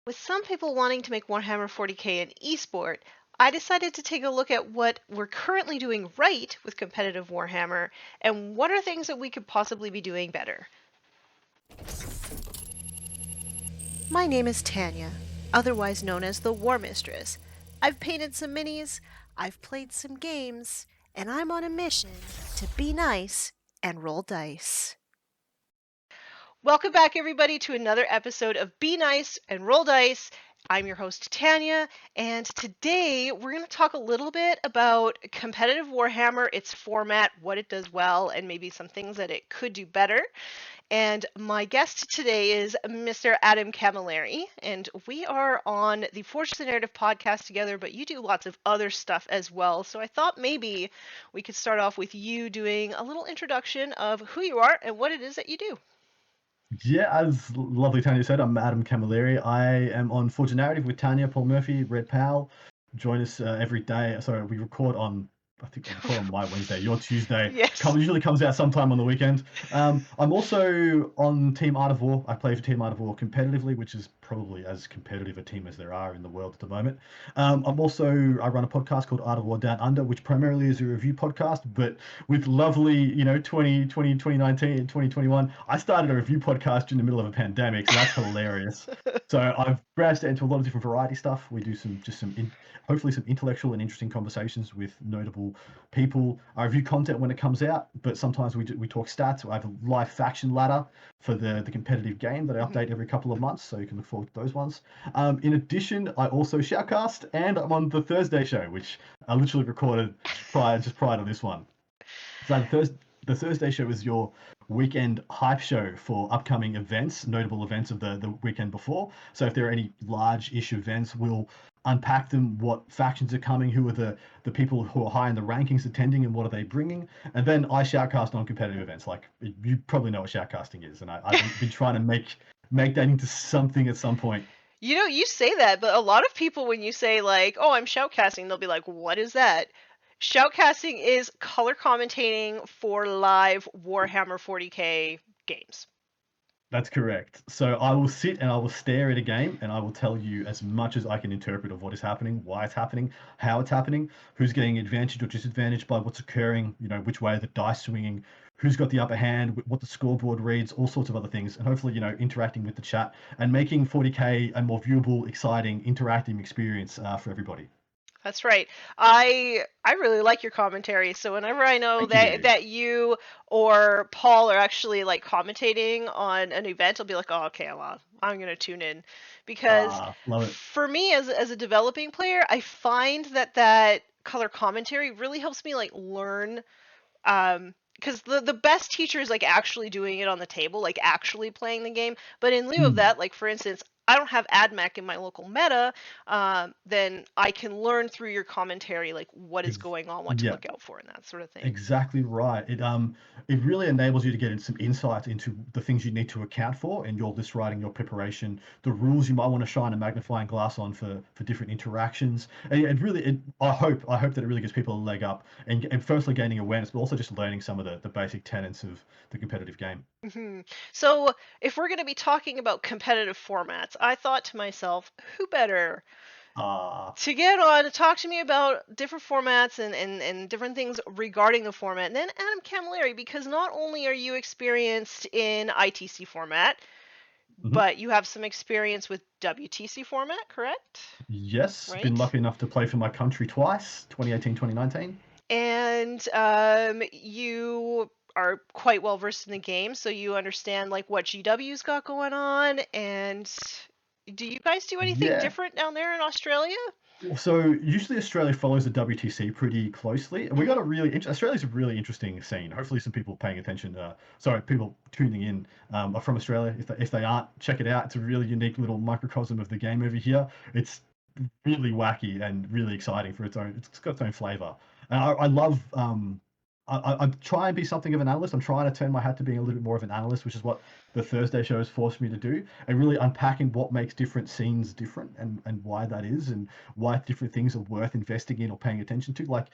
With some people wanting to make Warhammer 40k an esport, I decided to take a look at what we're currently doing right with competitive Warhammer and what are things that we could possibly be doing better. My name is Tanya, otherwise known as the War Mistress. I've painted some minis, I've played some games, and I'm on a mission to be nice and roll dice. Welcome back, everybody, to another episode of Be Nice and Roll Dice. I'm your host, Tanya, and today we're going to talk a little bit about competitive Warhammer, its format, what it does well, and maybe some things that it could do better. And my guest today is Mr. Adam Camilleri, and we are on the Forge the Narrative podcast together, but you do lots of other stuff as well. So I thought maybe we could start off with you doing a little introduction of who you are and what it is that you do. Yeah, as lovely Tanya said, I'm Adam Camilleri. I am on Forge Narrative with Tanya, Paul Murphy, Red Powell. Join us every day. Sorry, we record on, I think we record on my Wednesday, your Tuesday. Yes. Usually comes out sometime on the weekend. I'm also on Team Art of War. I play for Team Art of War competitively, which is probably as competitive a team as there are in the world at the moment. I run a podcast called Art of War Down Under, which primarily is a review podcast, but with lovely, 2019, 2021, I started a review podcast in the middle of a pandemic, so that's hilarious. So I've branched into a lot of different variety stuff. We do hopefully some intellectual and interesting conversations with notable people. I review content when it comes out, but sometimes we talk stats. I have a live faction ladder for the competitive game that I update every couple of months, so you can look forward to those ones. In addition, I also shoutcast, and I'm on the Thursday show, which I literally recorded prior to this one. So the Thursday show is your weekend hype show for upcoming events, notable events of the weekend before. So if there are any large-ish events, we'll unpack them, what factions are coming, who are the people who are high in the rankings attending, and what are they bringing. And then I shoutcast on competitive events. Like, you probably know what shoutcasting is, and I've been trying to make that into something at some point. You say that, but a lot of people, when you say, like, oh, I'm shoutcasting, they'll be like, what is that? Shoutcasting is color commentating for live Warhammer 40k games. That's correct. So I will sit and I will stare at a game and I will tell you as much as I can interpret of what is happening, why it's happening, how it's happening, who's getting advantaged or disadvantaged by what's occurring, which way the dice swinging, who's got the upper hand, what the scoreboard reads, all sorts of other things, and hopefully, interacting with the chat and making 40k a more viewable, exciting, interactive experience for everybody. That's right. I really like your commentary. So whenever I know Thank that you. that you or Paul are actually like commentating on an event, I'll be like, oh, okay, well, I'm gonna tune in, because Love it. for me as a developing player, I find that color commentary really helps me like learn. Because the best teacher is like actually doing it on the table, like actually playing the game. But in lieu of Hmm. that, like for instance, I don't have AdMech in my local meta, then I can learn through your commentary like what is going on, what to Yeah. look out for, and that sort of thing. Exactly right. It really enables you to get some insight into the things you need to account for in your list writing, your preparation, the rules you might want to shine a magnifying glass on for different interactions. And I hope that it really gives people a leg up and firstly gaining awareness, but also just learning some of the basic tenets of the competitive game. So if we're going to be talking about competitive formats, I thought to myself, who better Ah, to get on to talk to me about different formats and different things regarding the format, and then Adam Camilleri, because not only are you experienced in ITC format, mhm. but you have some experience with WTC format, correct? Yes, been Right? lucky enough to play for my country twice, 2018, 2019. And you are quite well versed in the game, so you understand like what GW's got going on. And do you guys do anything Yeah. different down there in Australia? So usually Australia follows the WTC pretty closely, and we got Mm-hmm. a Australia's a really interesting scene. Hopefully, some people paying attention. People tuning in are from Australia. If they aren't, check it out. It's a really unique little microcosm of the game over here. It's really wacky and really exciting for its own. It's got its own flavor, and I love. I try and be something of an analyst. I'm trying to turn my hat to being a little bit more of an analyst, which is what the Thursday show has forced me to do, and really unpacking what makes different scenes different and why that is, and why different things are worth investing in or paying attention to. Like,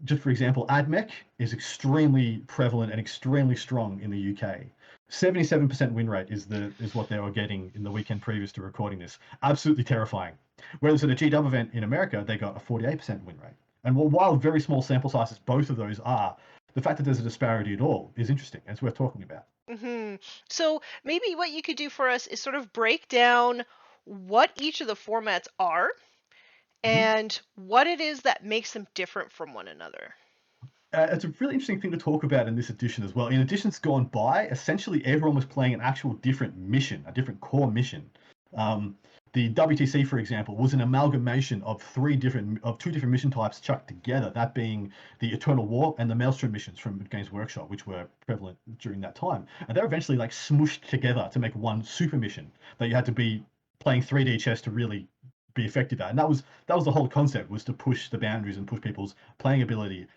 just for example, AdMech is extremely prevalent and extremely strong in the UK. 77% win rate is what they were getting in the weekend previous to recording this. Absolutely terrifying. Whereas at a GW event in America, they got a 48% win rate. And while very small sample sizes, both of those are, the fact that there's a disparity at all is interesting. And it's worth talking about. So maybe what you could do for us is sort of break down what each of the formats are Mhm. and what it is that makes them different from one another. It's a really interesting thing to talk about in this edition as well. In editions gone by, essentially everyone was playing an actual different mission, a different core mission. The WTC, for example, was an amalgamation of two different mission types chucked together. That being the Eternal War and the Maelstrom missions from Games Workshop, which were prevalent during that time. And they were eventually like smooshed together to make one super mission that you had to be playing 3D chess to really be effective at. And that was the whole concept, was to push the boundaries and push people's playing ability,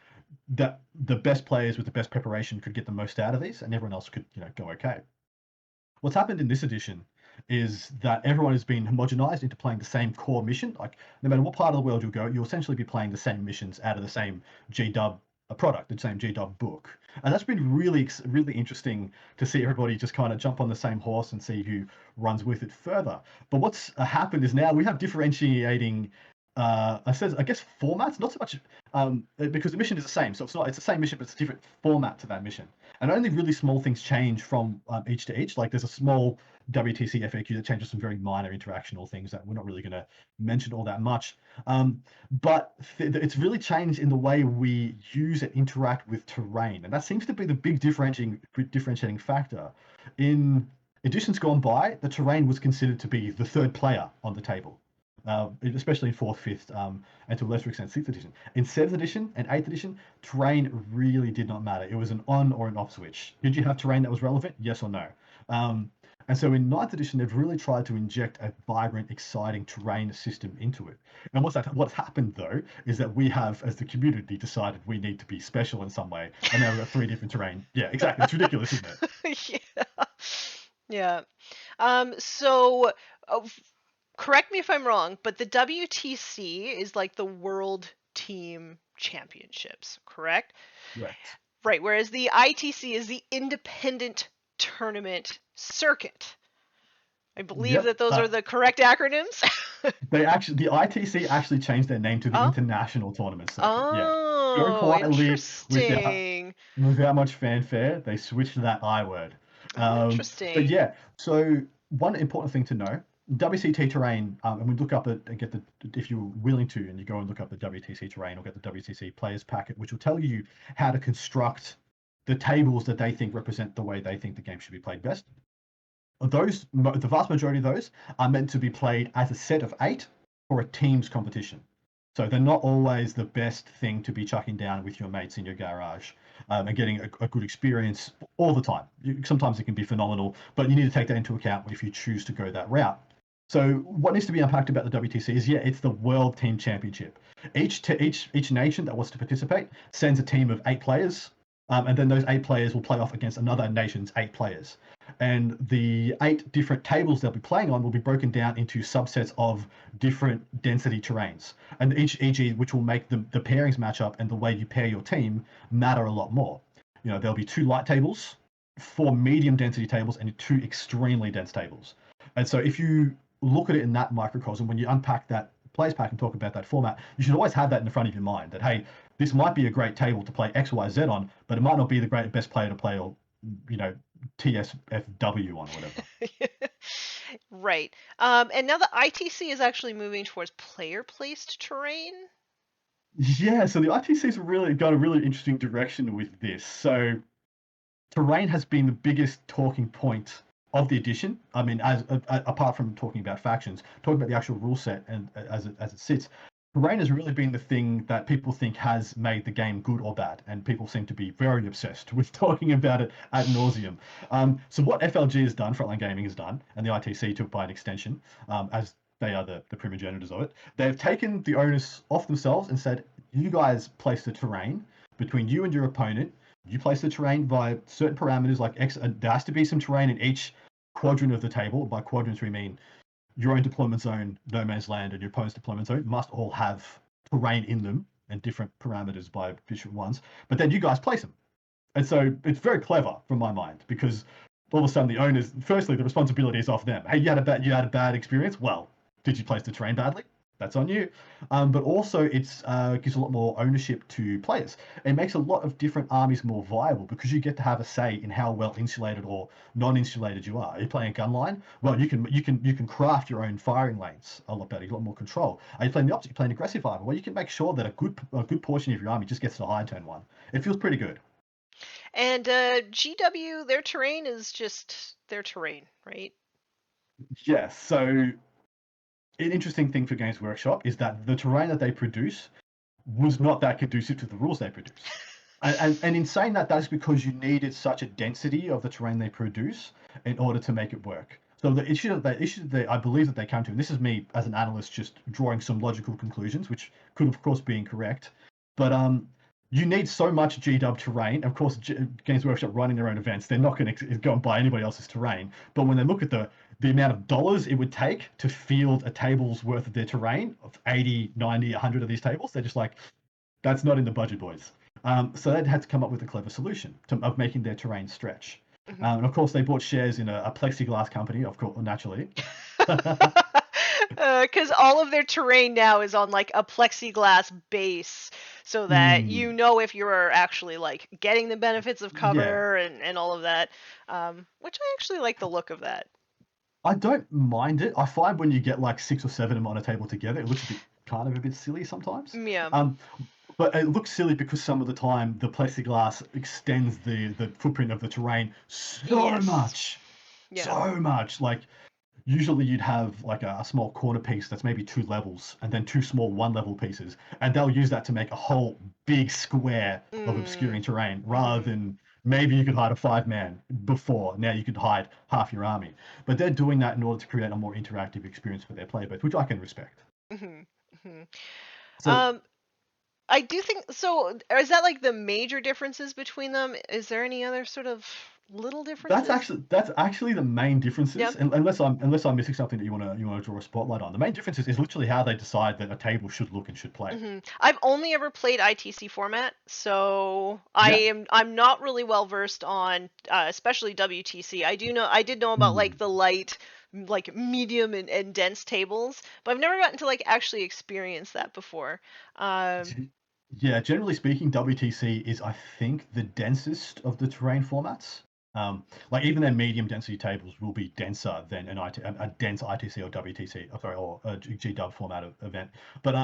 that the best players with the best preparation could get the most out of these, and everyone else could, go okay. What's happened in this edition is that everyone has been homogenized into playing the same core mission. Like, no matter what part of the world you go, you'll essentially be playing the same missions out of the same GW product, the same GW book. And that's been really, really interesting to see everybody just kind of jump on the same horse and see who runs with it further. But what's happened is now we have differentiating I guess formats, not so much because the mission is the same. So it's the same mission, but it's a different format to that mission. And only really small things change from each to each. Like there's a small WTC FAQ that changes some very minor interactional things that we're not really going to mention all that much. But it's really changed in the way we use and interact with terrain. And that seems to be the big differentiating factor. In editions gone by, the terrain was considered to be the third player on the table. Especially in 4th, 5th, and to a lesser extent 6th edition. In 7th edition and 8th edition, terrain really did not matter. It was an on or an off switch. Did you have terrain that was relevant? Yes or no? And so in 9th edition, they've really tried to inject a vibrant, exciting terrain system into it. And what's happened, though, is that we have, as the community, decided we need to be special in some way. And now we've got 3 different terrain. Yeah, exactly. It's ridiculous, isn't it? Yeah. So correct me if I'm wrong, but the WTC is like the World Team Championships, correct? Correct. Right, whereas the ITC is the Independent Tournament Circuit. I believe that those are the correct acronyms. The ITC actually changed their name to the International Tournament Circuit. Oh, very quietly, interesting. Without much fanfare, they switched that I word. Interesting. But yeah, so one important thing to know: WCT terrain, and we look up if you're willing to, and you go and look up the WTC terrain or get the WTC players packet, which will tell you how to construct the tables that they think represent the way they think the game should be played best. The vast majority of those are meant to be played as a set of 8 for a team's competition. So they're not always the best thing to be chucking down with your mates in your garage and getting a good experience all the time. Sometimes it can be phenomenal, but you need to take that into account if you choose to go that route. So what needs to be unpacked about the WTC is, it's the World Team Championship. Each nation that wants to participate sends a team of 8 players, and then those 8 players will play off against another nation's 8 players. And the 8 different tables they'll be playing on will be broken down into subsets of different density terrains. And each which will make the pairings match up and the way you pair your team matter a lot more. There'll be 2 light tables, 4 medium density tables, and 2 extremely dense tables. And so if you look at it in that microcosm, when you unpack that players pack and talk about that format, you should always have that in the front of your mind, that, hey, this might be a great table to play XYZ on, but it might not be the best player to play, or TSFW on, or whatever. Right. And now the ITC is actually moving towards player-placed terrain. Yeah, so the ITC's really got a really interesting direction with this. So terrain has been the biggest talking point of the edition. I mean, apart from talking about factions, talking about the actual rule set and as it sits, terrain has really been the thing that people think has made the game good or bad, and people seem to be very obsessed with talking about it ad nauseum. So what FLG has done, Frontline Gaming has done, and the ITC took by an extension, as they are the primogenitors of it, they've taken the onus off themselves and said, you guys place the terrain between you and your opponent. You place the terrain by certain parameters, like X. There has to be some terrain in each quadrant of the table. By quadrants, we mean your own deployment zone, no man's land, and your opponent's deployment zone must all have terrain in them and different parameters by different ones. But then you guys place them. And so it's very clever from my mind, because all of a sudden the owners, firstly, the responsibility is off them. Hey, you had a bad experience. Well, did you place the terrain badly? That's on you. But also, it's gives a lot more ownership to players. It makes a lot of different armies more viable because you get to have a say in how well insulated or non-insulated you are. Are you playing a gun line? Well, you can craft your own firing lanes a lot better. You have a lot more control. Are you playing the opposite? You're playing aggressive army. Well, you can make sure that a good portion of your army just gets to high turn one. It feels pretty good. And GW, their terrain is just their terrain, right? Yes. So an interesting thing for Games Workshop is that the terrain that they produce was not that conducive to the rules they produce. And in saying that, that's because you needed such a density of the terrain they produce in order to make it work. So the issue that I believe that they come to, and this is me as an analyst just drawing some logical conclusions, which could of course be incorrect, but you need so much GW terrain. Of course, Games Workshop running their own events, they're not going to go and buy anybody else's terrain. But when they look at the amount of dollars it would take to field a table's worth of their terrain of 80, 90, 100 of these tables, they're just like, that's not in the budget, boys. So they had to come up with a clever solution of making their terrain stretch. Mm-hmm. And of course, they bought shares in a plexiglass company, of course, naturally. Because all of their terrain now is on like a plexiglass base, so that you Mm, know if you're actually like getting the benefits of yeah, cover and all of that. Which I actually like the look of that. I don't mind it. I find when you get like 6 or 7 of them on a table together, it looks a bit silly sometimes. Yeah. Um, but it looks silly because some of the time the plexiglass extends the footprint of the terrain so Yes. much, Yeah. so much. Like usually you'd have like a small corner piece that's maybe 2 levels and then 2 small 1 level pieces, and they'll use that to make a whole big square of Mm. obscuring terrain rather Mhm. than maybe you could hide a 5 man before. Now you could hide half your army. But they're doing that in order to create a more interactive experience for their players, which I can respect. Mhm. Mhm. So Um, I do think so. Is that like the major differences between them? Is there any other sort of little that's differences? actually that's actually the main Yeah. differences, unless I'm missing something that you want to draw a spotlight on. The main differences is literally how they decide that a table should look and should play. I've only ever played ITC format, so Yeah. I'm not really well versed on especially WTC. I did know about like Hmm. the light, like medium and dense tables, but I've never gotten to like actually experience that before. Um, Yeah, generally speaking, WTC is, I think, the densest of the terrain formats. Like even their medium density tables will be denser than a dense ITC or WTC, sorry, or a GW format event. But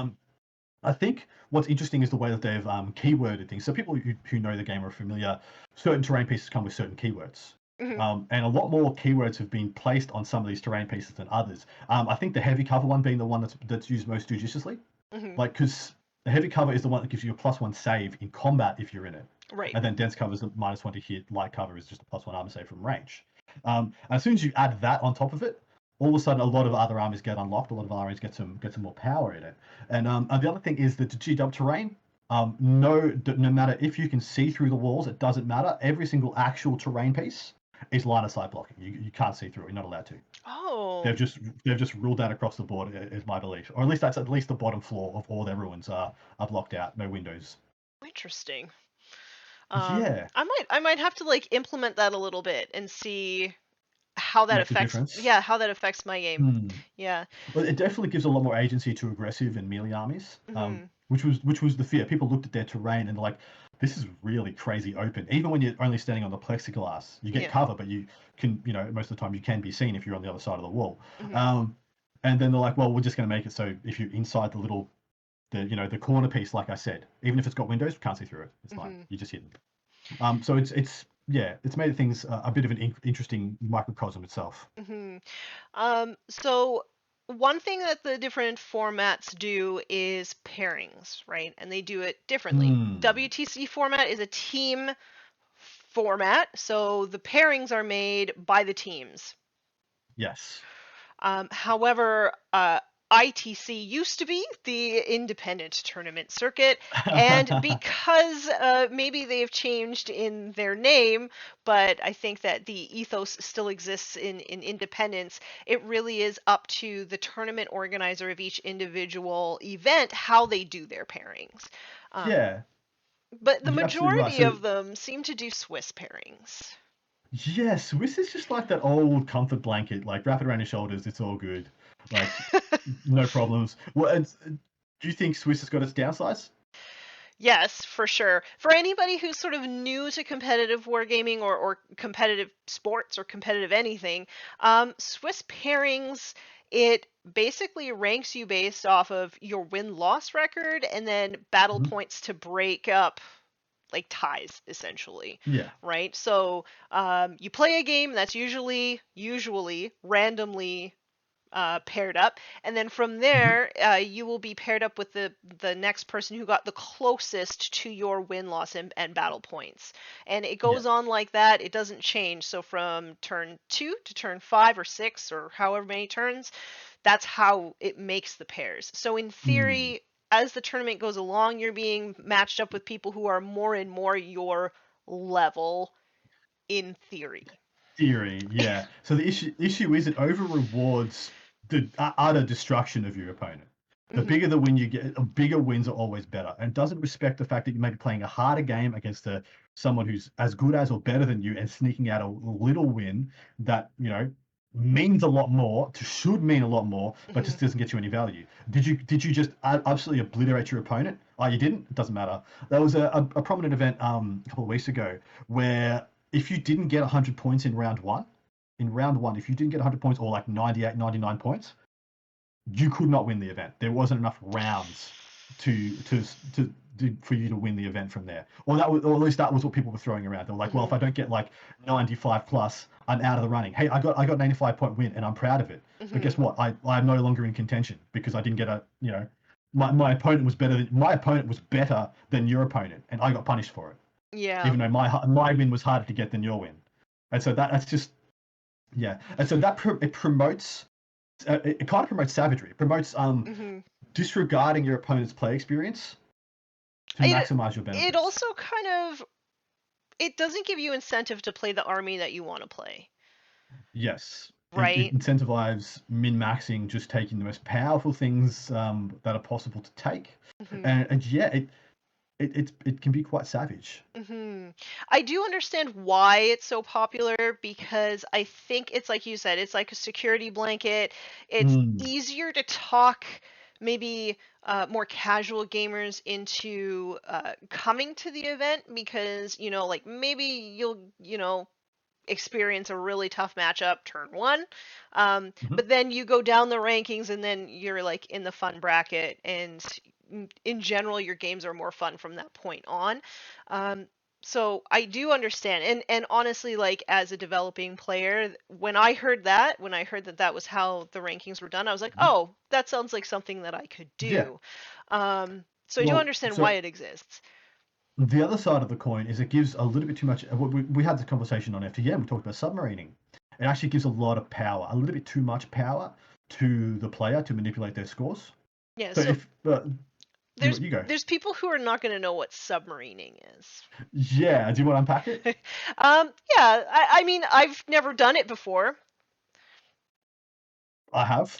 I think what's interesting is the way that they've keyworded things. So people who know the game are familiar. Certain terrain pieces come with certain keywords. mhm. And a lot more keywords have been placed on some of these terrain pieces than others. I think the heavy cover one being the one that's used most judiciously, Mhm. like because the heavy cover is the one that gives you a +1 save in combat if you're in it, Right. and then dense cover is a -1 to hit. Light cover is just a +1 armor save from range. And as soon as you add that on top of it, all of a sudden a lot of other armies get unlocked. A lot of armies get some more power in it. And the other thing is that the GW terrain. No matter if you can see through the walls, it doesn't matter. Every single actual terrain piece is line of sight blocking. You can't see through it. You're not allowed to. Oh, They've just ruled that across the board, is my belief, or at least that's at least the bottom floor of all their ruins are blocked out, no windows. interesting. Yeah, I might have to like implement that a little bit and see how that makes a affects, difference. yeah, how that affects my game. Hmm. Yeah. Well, it definitely gives a lot more agency to aggressive and melee armies, Mhm. which was the fear. People looked at their terrain and they're like, "This is really crazy open." Even when you're only standing on the plexiglass, you get Yeah. cover, but you can, most of the time you can be seen if you're on the other side of the wall. Mhm. Um, and then they're like, "Well, we're just going to make it so if you're inside the corner piece, like I said, even if it's got windows, we can't see through it. It's fine. Mhm. You just hit them." So it's yeah, it's made things a bit of an interesting microcosm itself. Mhm. So one thing that the different formats do is pairings, right? And they do it differently. Hmm. WTC format is a team format, so the pairings are made by the teams. Yes. However, ITC used to be the independent tournament circuit, and because maybe they've changed in their name, but I think that the ethos still exists in independence, it really is up to the tournament organizer of each individual event how they do their pairings. Um, Yeah, but the you're absolutely right. majority So of them seem to do Swiss pairings. Yeah, Swiss is just like that old comfort blanket. Like wrap it around your shoulders. It's all good. Like no problems. Well, do you think Swiss has got its downsides? Yes, for sure. For anybody who's sort of new to competitive wargaming or competitive sports or competitive anything, Swiss pairings, it basically ranks you based off of your win-loss record and then battle Mhm. points to break up like ties essentially, Yeah. right? So you play a game that's usually randomly paired up, and then from Mhm. there you will be paired up with the next person who got the closest to your win loss and battle points, and it Yeah. goes on like that. It doesn't change. So from turn 2 to turn 5 or 6 or however many turns, that's how it makes the pairs. So in Mm. theory, as the tournament goes along, you're being matched up with people who are more and more your level in theory. Theory, yeah. So the issue is it over rewards the utter destruction of your opponent. The Hmm. bigger the win you get, bigger wins are always better, and doesn't respect the fact that you may be playing a harder game against someone who's as good as or better than you, and sneaking out a little win that means a lot more, should mean a lot more, but Hmm. just doesn't get you any value. Did you just absolutely obliterate your opponent? Oh, you didn't. It doesn't matter. There was a prominent event a couple of weeks ago where if you didn't get 100 points in round one, if you didn't get 100 points or like 98, 99 points, you could not win the event. There wasn't enough rounds to to for you to win the event from there. Or at least that was what people were throwing around. They were like, well, if Hmm. I don't get like 95 plus, I'm out of the running. Hey, I got an 85-point win and I'm proud of it. But Hmm. guess what? I'm no longer in contention because I didn't get my opponent was better than your opponent, and I got punished for it, Yeah. even though my win was harder to get than your win. And so that's just, yeah. And so it promotes, it kind of promotes savagery. It promotes Hmm. disregarding your opponent's play experience to It maximize your it benefits. also kind of, it doesn't give you incentive to play the army that you want to play, Yes, it right? incentivizes min-maxing, just taking the most powerful things that are possible to take, Hmm. and yeah, it can be quite savage. Hmm. I do understand why it's so popular because I think it's like you said, it's like a security blanket. It's Mm. easier to talk maybe more casual gamers into coming to the event because, like maybe you'll, experience a really tough matchup turn one. Mhm. But then you go down the rankings and then you're like in the fun bracket, and in general, your games are more fun from that point on. Um, so I do understand, and honestly, like as a developing player, when I heard that that was how the rankings were done, I was like, Mhm. oh, that sounds like something that I could Yeah. do. So I do Well, understand why so it exists. the other side of the coin is it gives a little bit too much. We had the conversation on FTM. We talked about submarining. It actually gives a lot of power, a little bit too much power to the player to manipulate their scores. Yeah. So So if you there's you go, there's people who are not going to know what submarining is. yeah. Do you want to unpack it? Yeah, I mean, I've never done it before. I have.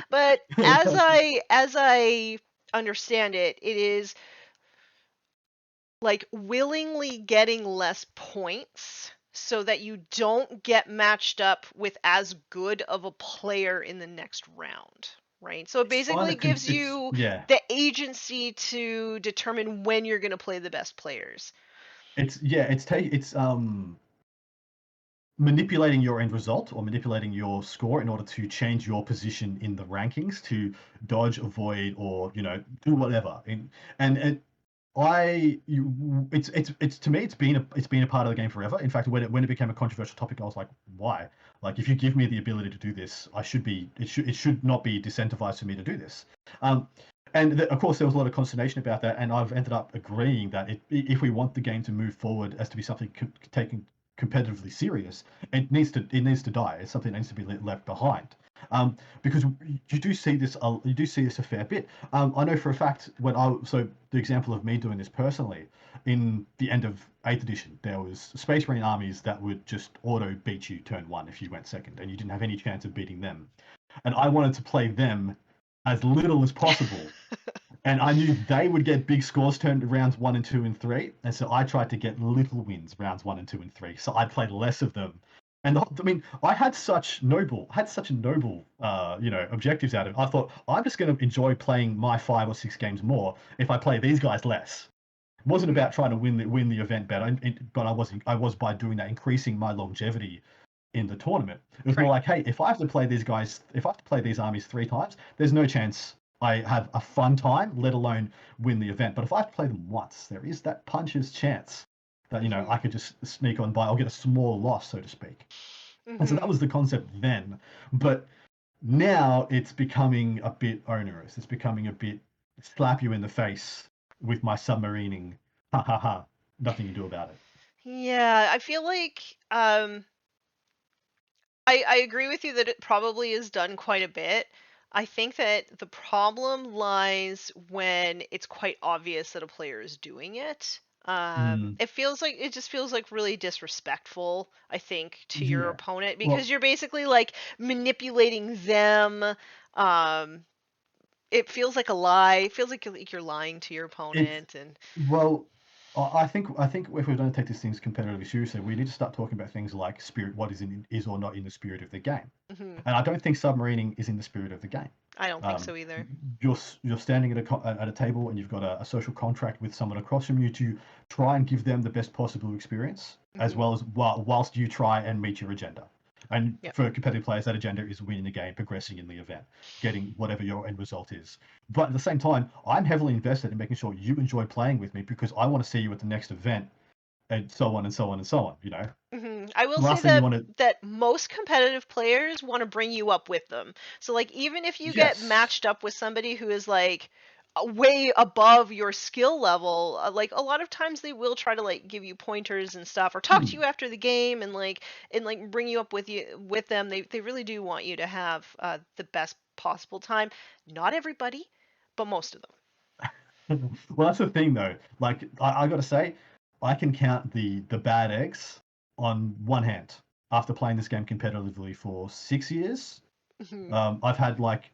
But as I understand it, it is like willingly getting less points so that you don't get matched up with as good of a player in the next round, right? So it It's kind basically of gives it's you yeah. the agency to determine when you're going to play the best players. It's manipulating your end result or manipulating your score in order to change your position in the rankings to dodge, avoid, or do whatever. And it's to me it's been a part of the game forever. In fact, when it became a controversial topic, I was like, why? Like, if you give me the ability to do this, it should not be disincentivized for me to do this. Um, and of course, there was a lot of consternation about that, and I've ended up agreeing that if we want the game to move forward as to be something taken competitively serious, it needs to die. It's something that needs to be left behind. Because you do see this a fair bit. I know for a fact so the example of me doing this personally, in the end of 8th edition, there was Space Marine armies that would just auto beat you turn one if you went second, and you didn't have any chance of beating them. And I wanted to play them as little as possible, And I knew they would get big scores turned rounds 1 and 2 and 3, and so I tried to get little wins rounds 1 and 2 and 3. So I played less of them, and I mean, I had such noble, objectives out of it. I thought I'm just going to enjoy playing my 5 or 6 games more if I play these guys less. It wasn't about trying to win the event better, but I was by doing that increasing my longevity in the tournament. It was more Right. like, hey, if I have to play these guys, if I have to play these armies 3 times, there's no chance I have a fun time, let alone win the event. But if I have to play them once, there is that puncher's chance that I could just sneak on by or get a small loss, so to speak. And so that Mm-hmm. was the concept then. But now it's becoming a bit onerous. It's becoming a bit slap you in the face with my submarining. Ha ha ha. Nothing you do about it. Yeah, I feel like I agree with you that it probably is done quite a bit. I think that the problem lies when it's quite obvious that a player is doing it. Mm, It just feels like really disrespectful, I think, to your yeah. opponent because Well, you're basically like manipulating them. Um, it feels like a lie. It feels like you're lying to your it's opponent and Well, I think if we're going to take these things competitively seriously, we need to start talking about things like spirit, what is or not in the spirit of the game. mhm, And I don't think submarining is in the spirit of the game. I don't think Um, so either. you're standing at a table and you've got a social contract with someone across from you to try and give them the best possible experience, as Mhm. well as whilst you try and meet your agenda. And Yep. for competitive players, that agenda is winning the game, progressing in the event, getting whatever your end result is. But at the same time, I'm heavily invested in making sure you enjoy playing with me because I want to see you at the next event, and so on and so on and so on. I will The say last thing you that want to. most competitive players want to bring you up with them. So like even if you get Yes. matched up with somebody who is like way above your skill level, like a lot of times they will try to like give you pointers and stuff or talk to Hmm. you after the game and like bring you up with them. They really do want you to have the best possible time. Not everybody, but most of them. Well, that's the thing though. Like I got to say, I can count the bad eggs on one hand. After playing this game competitively for 6 years, Mhm. I've had like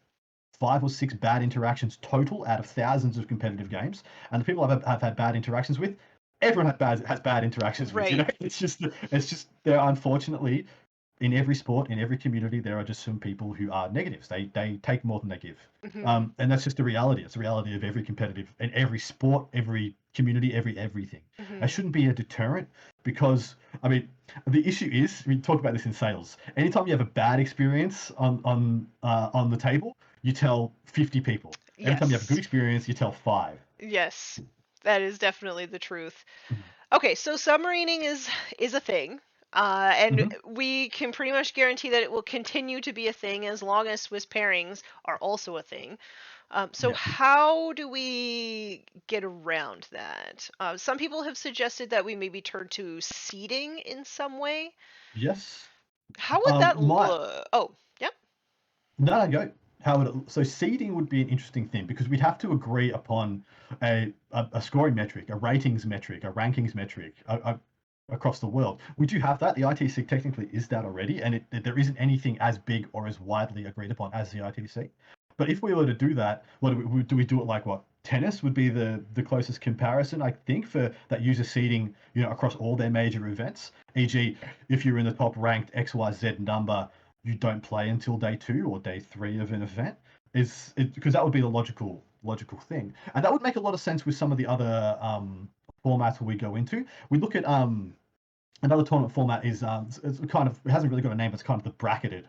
5 or 6 bad interactions total out of thousands of competitive games. And the people have had bad interactions with, everyone has bad interactions with. Right. It's just there. Unfortunately, in every sport, in every community, there are just some people who are negatives. They take more than they give, Mhm. and that's just the reality. It's the reality of every competitive in every sport, every community, everything. It Mhm. shouldn't be a deterrent because I mean the issue is we talk about this in sales. Anytime you have a bad experience on the table, you tell 50 people. Every time you have a good Yes. experience, you tell 5. Yes. That is definitely the truth. Mhm. Okay, so submarining is a thing, and Mhm. we can pretty much guarantee that it will continue to be a thing as long as Swiss pairings are also a thing. So Yeah. how do we get around that? Some people have suggested that we maybe turn to seeding in some way. Yes. How would that My look? Oh, yep. No, no, go. How would it, so seeding would be an interesting thing because we'd have to agree upon a scoring metric, a ratings metric, a rankings metric across the world. We do have that. The ITC technically is that already, and there isn't anything as big or as widely agreed upon as the ITC. But if we were to do that, what do we do it like what? Tennis would be the closest comparison, I think, for that user seeding, across all their major events. E.g., if you're in the top ranked XYZ number, you don't play until day 2 or day 3 of an event is it because that would be the logical thing, and that would make a lot of sense with some of the other formats we go into. We look at another tournament format is it's kind of, it hasn't really got a name, but it's kind of the bracketed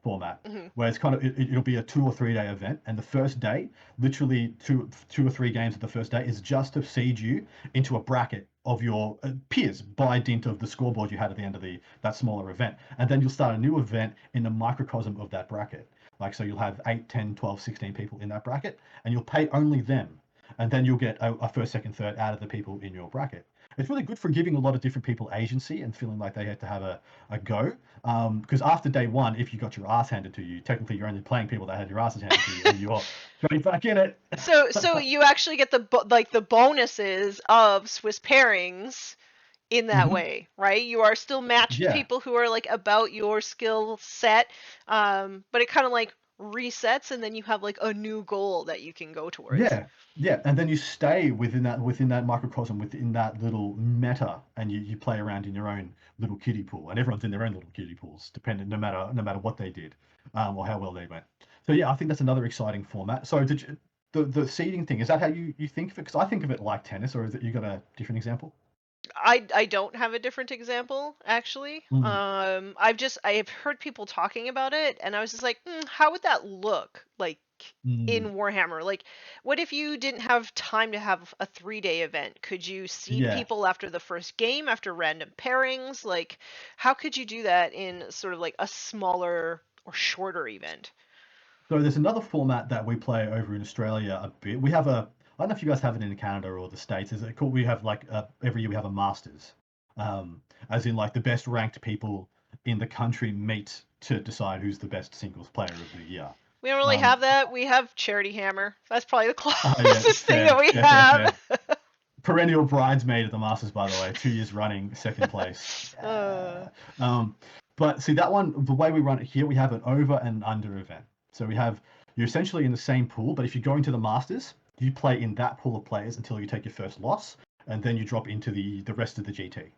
format, Hmm. where it's kind of it'll be a 2 or 3 day event, and the first day, literally two or three games of the first day is just to seed you into a bracket of your peers by dint of the scoreboard you had at the end of that smaller event, and then you'll start a new event in the microcosm of that bracket. Like, so you'll have 8, 10, 12, 16 people in that bracket, and you'll pay only them, and then you'll get a first, second, third out of the people in your bracket. It's really good for giving a lot of different people agency and feeling like they had to have a go. Because after day 1, if you got your ass handed to you, technically you're only playing people that had your asses handed to you, and you're straight back in it. So you actually get the bonuses of Swiss pairings in that Hmm. way, right? You are still matched with Yeah. people who are like about your skill set, but it kind of like resets, and then you have like a new goal that you can go towards. Yeah, yeah, and then you stay within that microcosm, within that little meta, and you play around in your own little kiddie pool, and everyone's in their own little kiddie pools, dependent no matter what they did, or how well they went. So yeah, I think that's another exciting format. So did you, the seeding thing, is that how you think of it? Because I think of it like tennis, or is it you got a different example? I don't have a different example actually. Mm, I have heard people talking about it, and I was just like, how would that look like mm, in Warhammer? Like, what if you didn't have time to have a 3-day event? Could you seed yeah. people after the first game, after random pairings? Like, how could you do that in sort of like a smaller or shorter event? So there's another format that we play over in Australia a bit. I don't know if you guys have it in Canada or the States. Is it cool? We have like every year we have a Masters, as in like the best ranked people in the country meet to decide who's the best singles player of the year. We don't really Um, have that. We have Charity Hammer. That's probably the yeah, closest thing that fair, we fair, fair, have. fair. Perennial bridesmaid at the Masters, by the way, 2 years running, second place. uh, Yeah. Um, but see that one, the way we run it here, we have an over and under event. So you're essentially in the same pool, but if you're going to the Masters, you play in that pool of players until you take your first loss, and then you drop into the rest of the GT.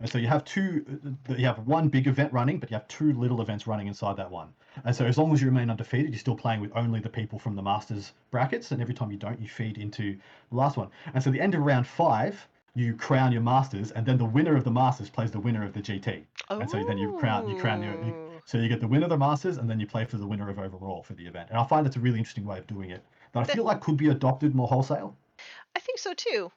And so you have one big event running, but you have two little events running inside that one. And so as long as you remain undefeated, you're still playing with only the people from the Masters brackets. And every time you don't, you feed into the last one. And so at the end of round 5, you crown your Masters, and then the winner of the Masters plays the winner of the GT. And so then oh. so you get the winner of the Masters, and then you play for the winner of overall for the event. And I find that's a really interesting way of doing it that I That feel like could be adopted more wholesale. I think so too.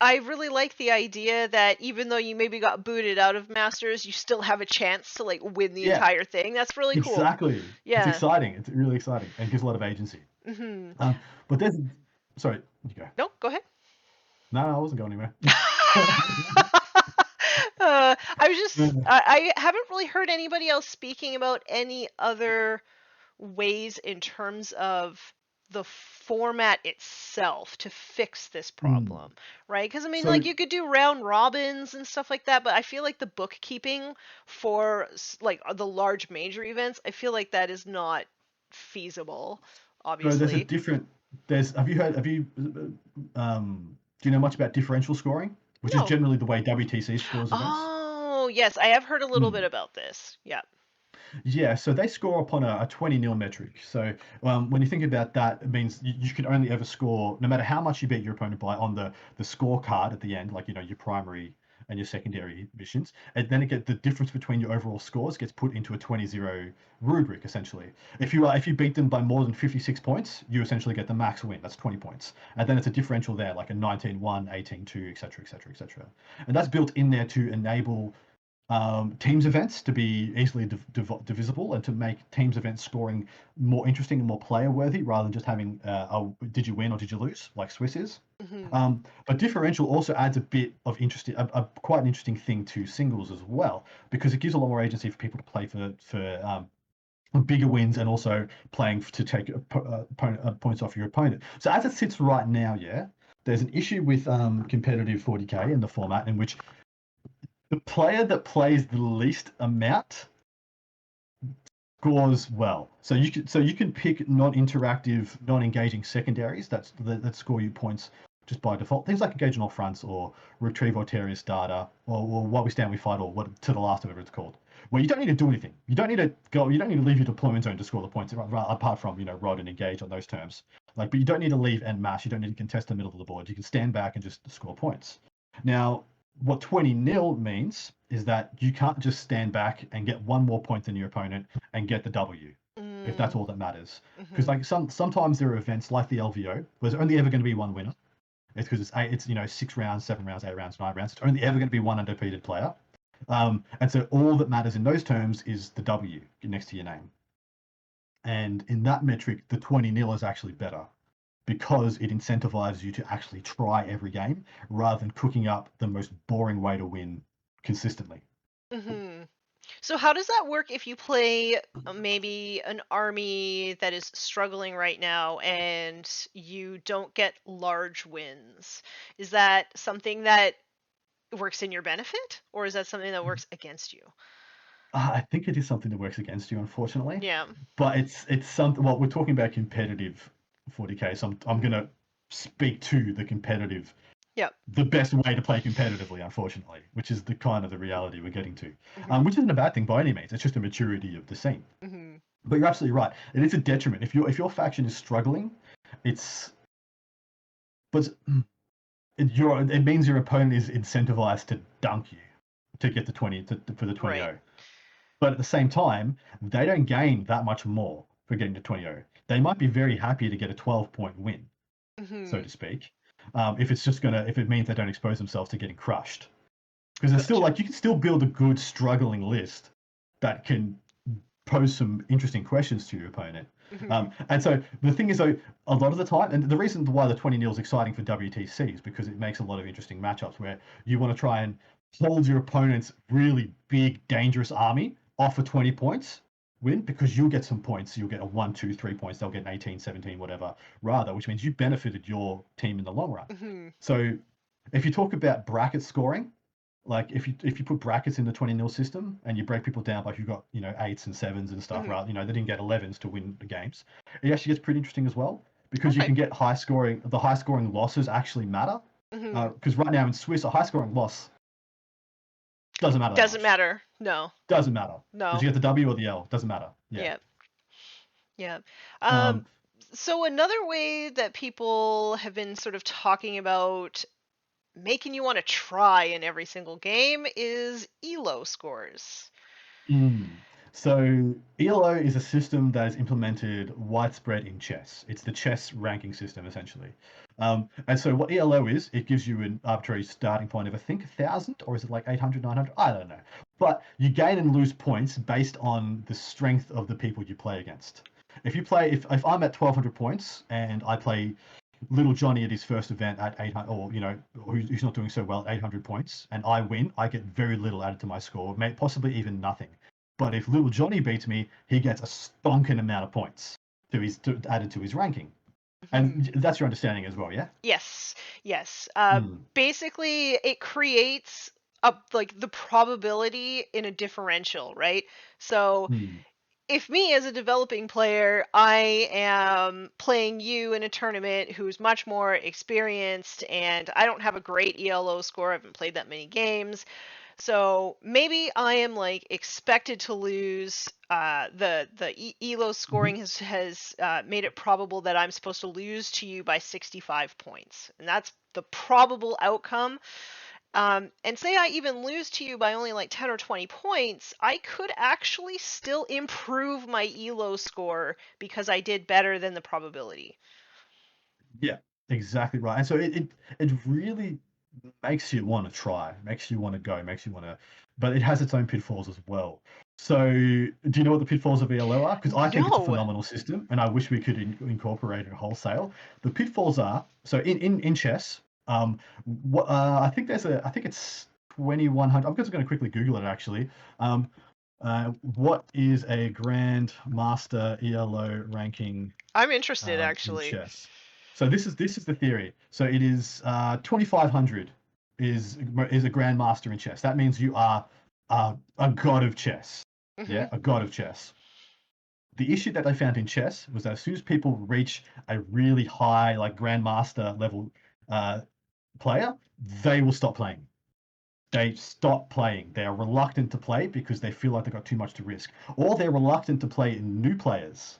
I really like the idea that even though you maybe got booted out of Masters, you still have a chance to like win the Yeah, entire thing. That's really cool. exactly. It's Yeah. exciting. It's really exciting and gives a lot of agency. Hmm. But there's, sorry, you go. No, go ahead. No, I wasn't going anywhere. I was just I haven't really heard anybody else speaking about any other ways in terms of the format itself to fix this Mm. problem, right? Because I mean, So like you could do round robins and stuff like that, but I feel like the bookkeeping for like the large major events, I feel like that is not feasible, so there's a obviously. different. There's have you do you know much about differential scoring, which is No. generally the way WTC scores events? Oh, yes, I have heard a little bit Mm. about this. Yeah. Yeah, so they score upon a 20 nil metric. So when you think about that, it means you can only ever score, no matter how much you beat your opponent by, on the scorecard at the end, like your primary and your secondary missions, and then the difference between your overall scores gets put into a 20-0 rubric essentially. If you beat them by more than 56 points, you essentially get the max win. That's 20 points, and then it's a differential there, like a 19-1, 18-2, etc., etc., etc. And that's built in there to enable teams events to be easily divisible and to make teams events scoring more interesting and more player worthy rather than just having did you win or did you lose like Swiss is. Hmm. But differential also adds a bit of interesting, quite an interesting thing to singles as well, because it gives a lot more agency for people to play for bigger wins and also playing to take points off your opponent. So as it sits right now, yeah, there's an issue with competitive 40k in the format in which the player that plays the least amount scores well. So you can pick non-interactive, non-engaging secondaries that score you points just by default. Things like engage on all fronts or retrieve Arterius data or what we stand we fight or what to the last whatever it's called. Where you don't need to do anything. You don't need to go. You don't need to leave your deployment zone to score the points. Apart from rod and engage on those terms. But you don't need to leave en masse. You don't need to contest the middle of the board. You can stand back and just score points. Now, what 20 nil means is that you can't just stand back and get one more point than your opponent and get the W if that's Mm. all that matters. Because Hmm. like sometimes there are events like the LVO where there's only ever going to be one winner. It's because it's 6 rounds, 7 rounds, 8 rounds, 9 rounds. It's only ever going to be one undefeated player. And so all that matters in those terms is the W next to your name. And in that metric, the 20 nil is actually better because it incentivizes you to actually try every game rather than cooking up the most boring way to win consistently. Hmm. So how does that work if you play maybe an army that is struggling right now and you don't get large wins? Is that something that works in your benefit, or is that something that works against you? I think it is something that works against you, unfortunately. Yeah. But it's something. Well, we're talking about competitive 40k, so I'm Mhm. gonna speak to the competitive, Yep. the best way to play competitively, unfortunately, which is the kind of the reality we're getting to, Mhm. which isn't a bad thing by any means. It's just a maturity of the scene. Mhm. But you're absolutely right. It is a detriment if your faction is struggling. It's but it means your opponent is incentivized to dunk you to get the 20 for the 20. Right. But at the same time, they don't gain that much more for getting to 20-0. They might be very happy to get a 12-point win, so Mhm. to speak. If it means they don't expose themselves to getting crushed, because it's still Gotcha. like you can still build a good struggling list that can pose some interesting questions to your opponent. Mhm. And so the thing is, though, a lot of the time, and the reason why the 20-0 is exciting for WTC is because it makes a lot of interesting matchups where you want to try and hold your opponent's really big, dangerous army off for 20 points win because you'll get some points. You'll get a 1, 2, 3 points. They'll get an 18, 17, whatever, rather, which means you benefited your team in the long run. Mhm. So if you talk about bracket scoring, like if you put brackets in the 20-0 system and you break people down, like you've got eights and sevens and stuff, Mhm. right? They didn't get 11s to win the games. It actually gets pretty interesting as well because you Okay. can get high scoring. The high scoring losses actually matter Mhm. because right now in Swiss, a high scoring loss doesn't matter that Doesn't much. matter. No. Doesn't matter. Did No. you get the W or the L? Doesn't matter. Yeah. Yeah. Yeah. Um Um, so another way that people have been sort of talking about making you want to try in every single game is elo scores. Mm. So ELO is a system that is implemented widespread in chess. It's the chess ranking system essentially. And so what ELO is, it gives you an arbitrary starting point of I think 1,000 or is it like 800, 900? I don't know. But you gain and lose points based on the strength of the people you play against. If I'm at 1,200 points and I play little Johnny at his first event at 800, or who's not doing so well at 800 points, and I win, I get very little added to my score, possibly even nothing. But if little Johnny beats me, he gets a stonking amount of points added to his ranking, Mhm. and that's your understanding as well, yeah? Yes. Yes. Mm, Basically it creates a like the probability in a differential, right? So mm, if me as a developing player, I am playing you in a tournament who's much more experienced and I don't have a great ELO score, I haven't played that many games. So maybe I am like expected to lose. The ELO mhm. scoring has made it probable that I'm supposed to lose to you by 65 points, and that's the probable outcome. And say I even lose to you by only like 10 or 20 points, I could actually still improve my ELO score because I did better than the probability. Yeah, exactly right. And so it really makes you want to try, makes you want to go, makes you want to, but it has its own pitfalls as well. So, do you know what the pitfalls of ELO are? Because I think it's a No. phenomenal system, and I wish we could incorporate it wholesale. The pitfalls are so in chess. What I think it's 2,100. I'm just going to quickly Google it actually. Um, what is a Grand Master ELO ranking I'm interested in actually. chess. So this is the theory. So it is 2,500 is a grandmaster in chess. That means you are a god of chess. Yeah, Mhm. a god of chess. The issue that they found in chess was that as soon as people reach a really high, like grandmaster level uh, player, they will stop playing. They stop playing. They are reluctant to play because they feel like they've got too much to risk, or they're reluctant to play in new players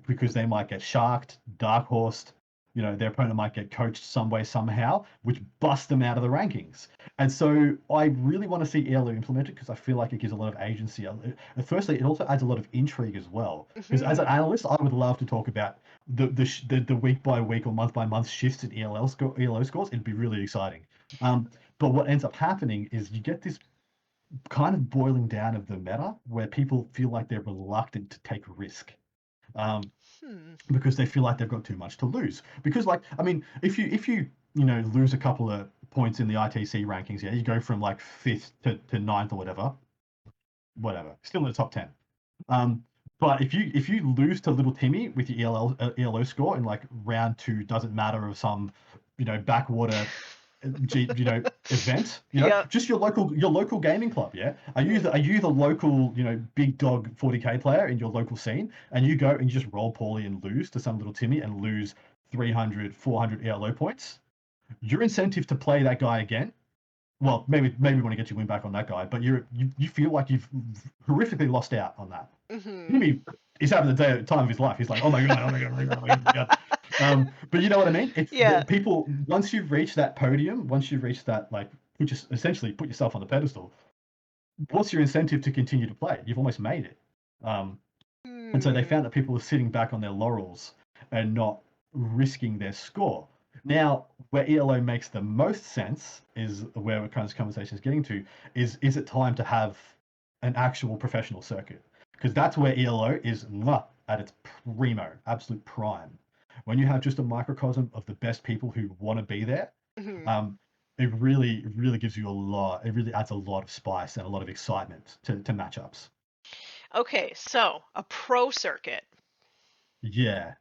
because they might get sharked, dark horsed. Their opponent might get coached some way, somehow, which busts them out of the rankings. And so I really want to see ELO implemented because I feel like it gives a lot of agency. Firstly, it also adds a lot of intrigue as well. Because as an Mhm. analyst, I would love to talk about the week by week or month by month shifts in ELO scores. It'd be really exciting. But what ends up happening is you get this kind of boiling down of the meta where people feel like they're reluctant to take a risk. Um, Hmm. because they feel like they've got too much to lose. Because, like, I mean, if you lose a couple of points in the ITC rankings, yeah, you go from like fifth to ninth or whatever, still in the top 10. Um, but if you lose to little Timmy with your ELO score in like round two, doesn't matter of some backwater event, Yep. just your local gaming club. Yeah, are you the local, big dog 40k player in your local scene, and you go and you just roll poorly and lose to some little Timmy and lose 300 400 ELO points? Your incentive to play that guy again, well, maybe we want to get your win back on that guy, but you feel like you've horrifically lost out on that. Timmy is having the time of his life. He's like, oh my god, oh my god, oh my god, oh my god. But you know what I mean? It's Yeah. people, once you've reached that podium, once you've reached that, like, essentially put yourself on the pedestal, what's your incentive to continue to play? You've almost made it. And so they found that people were sitting back on their laurels and not risking their score. Now, where ELO makes the most sense is where kind of conversation is getting to, is it time to have an actual professional circuit? Because that's where ELO is at its primo, absolute prime. When you have just a microcosm of the best people who want to be there, it really gives you a lot. It really adds a lot of spice and a lot of excitement to matchups. Okay, so a pro circuit. Yeah.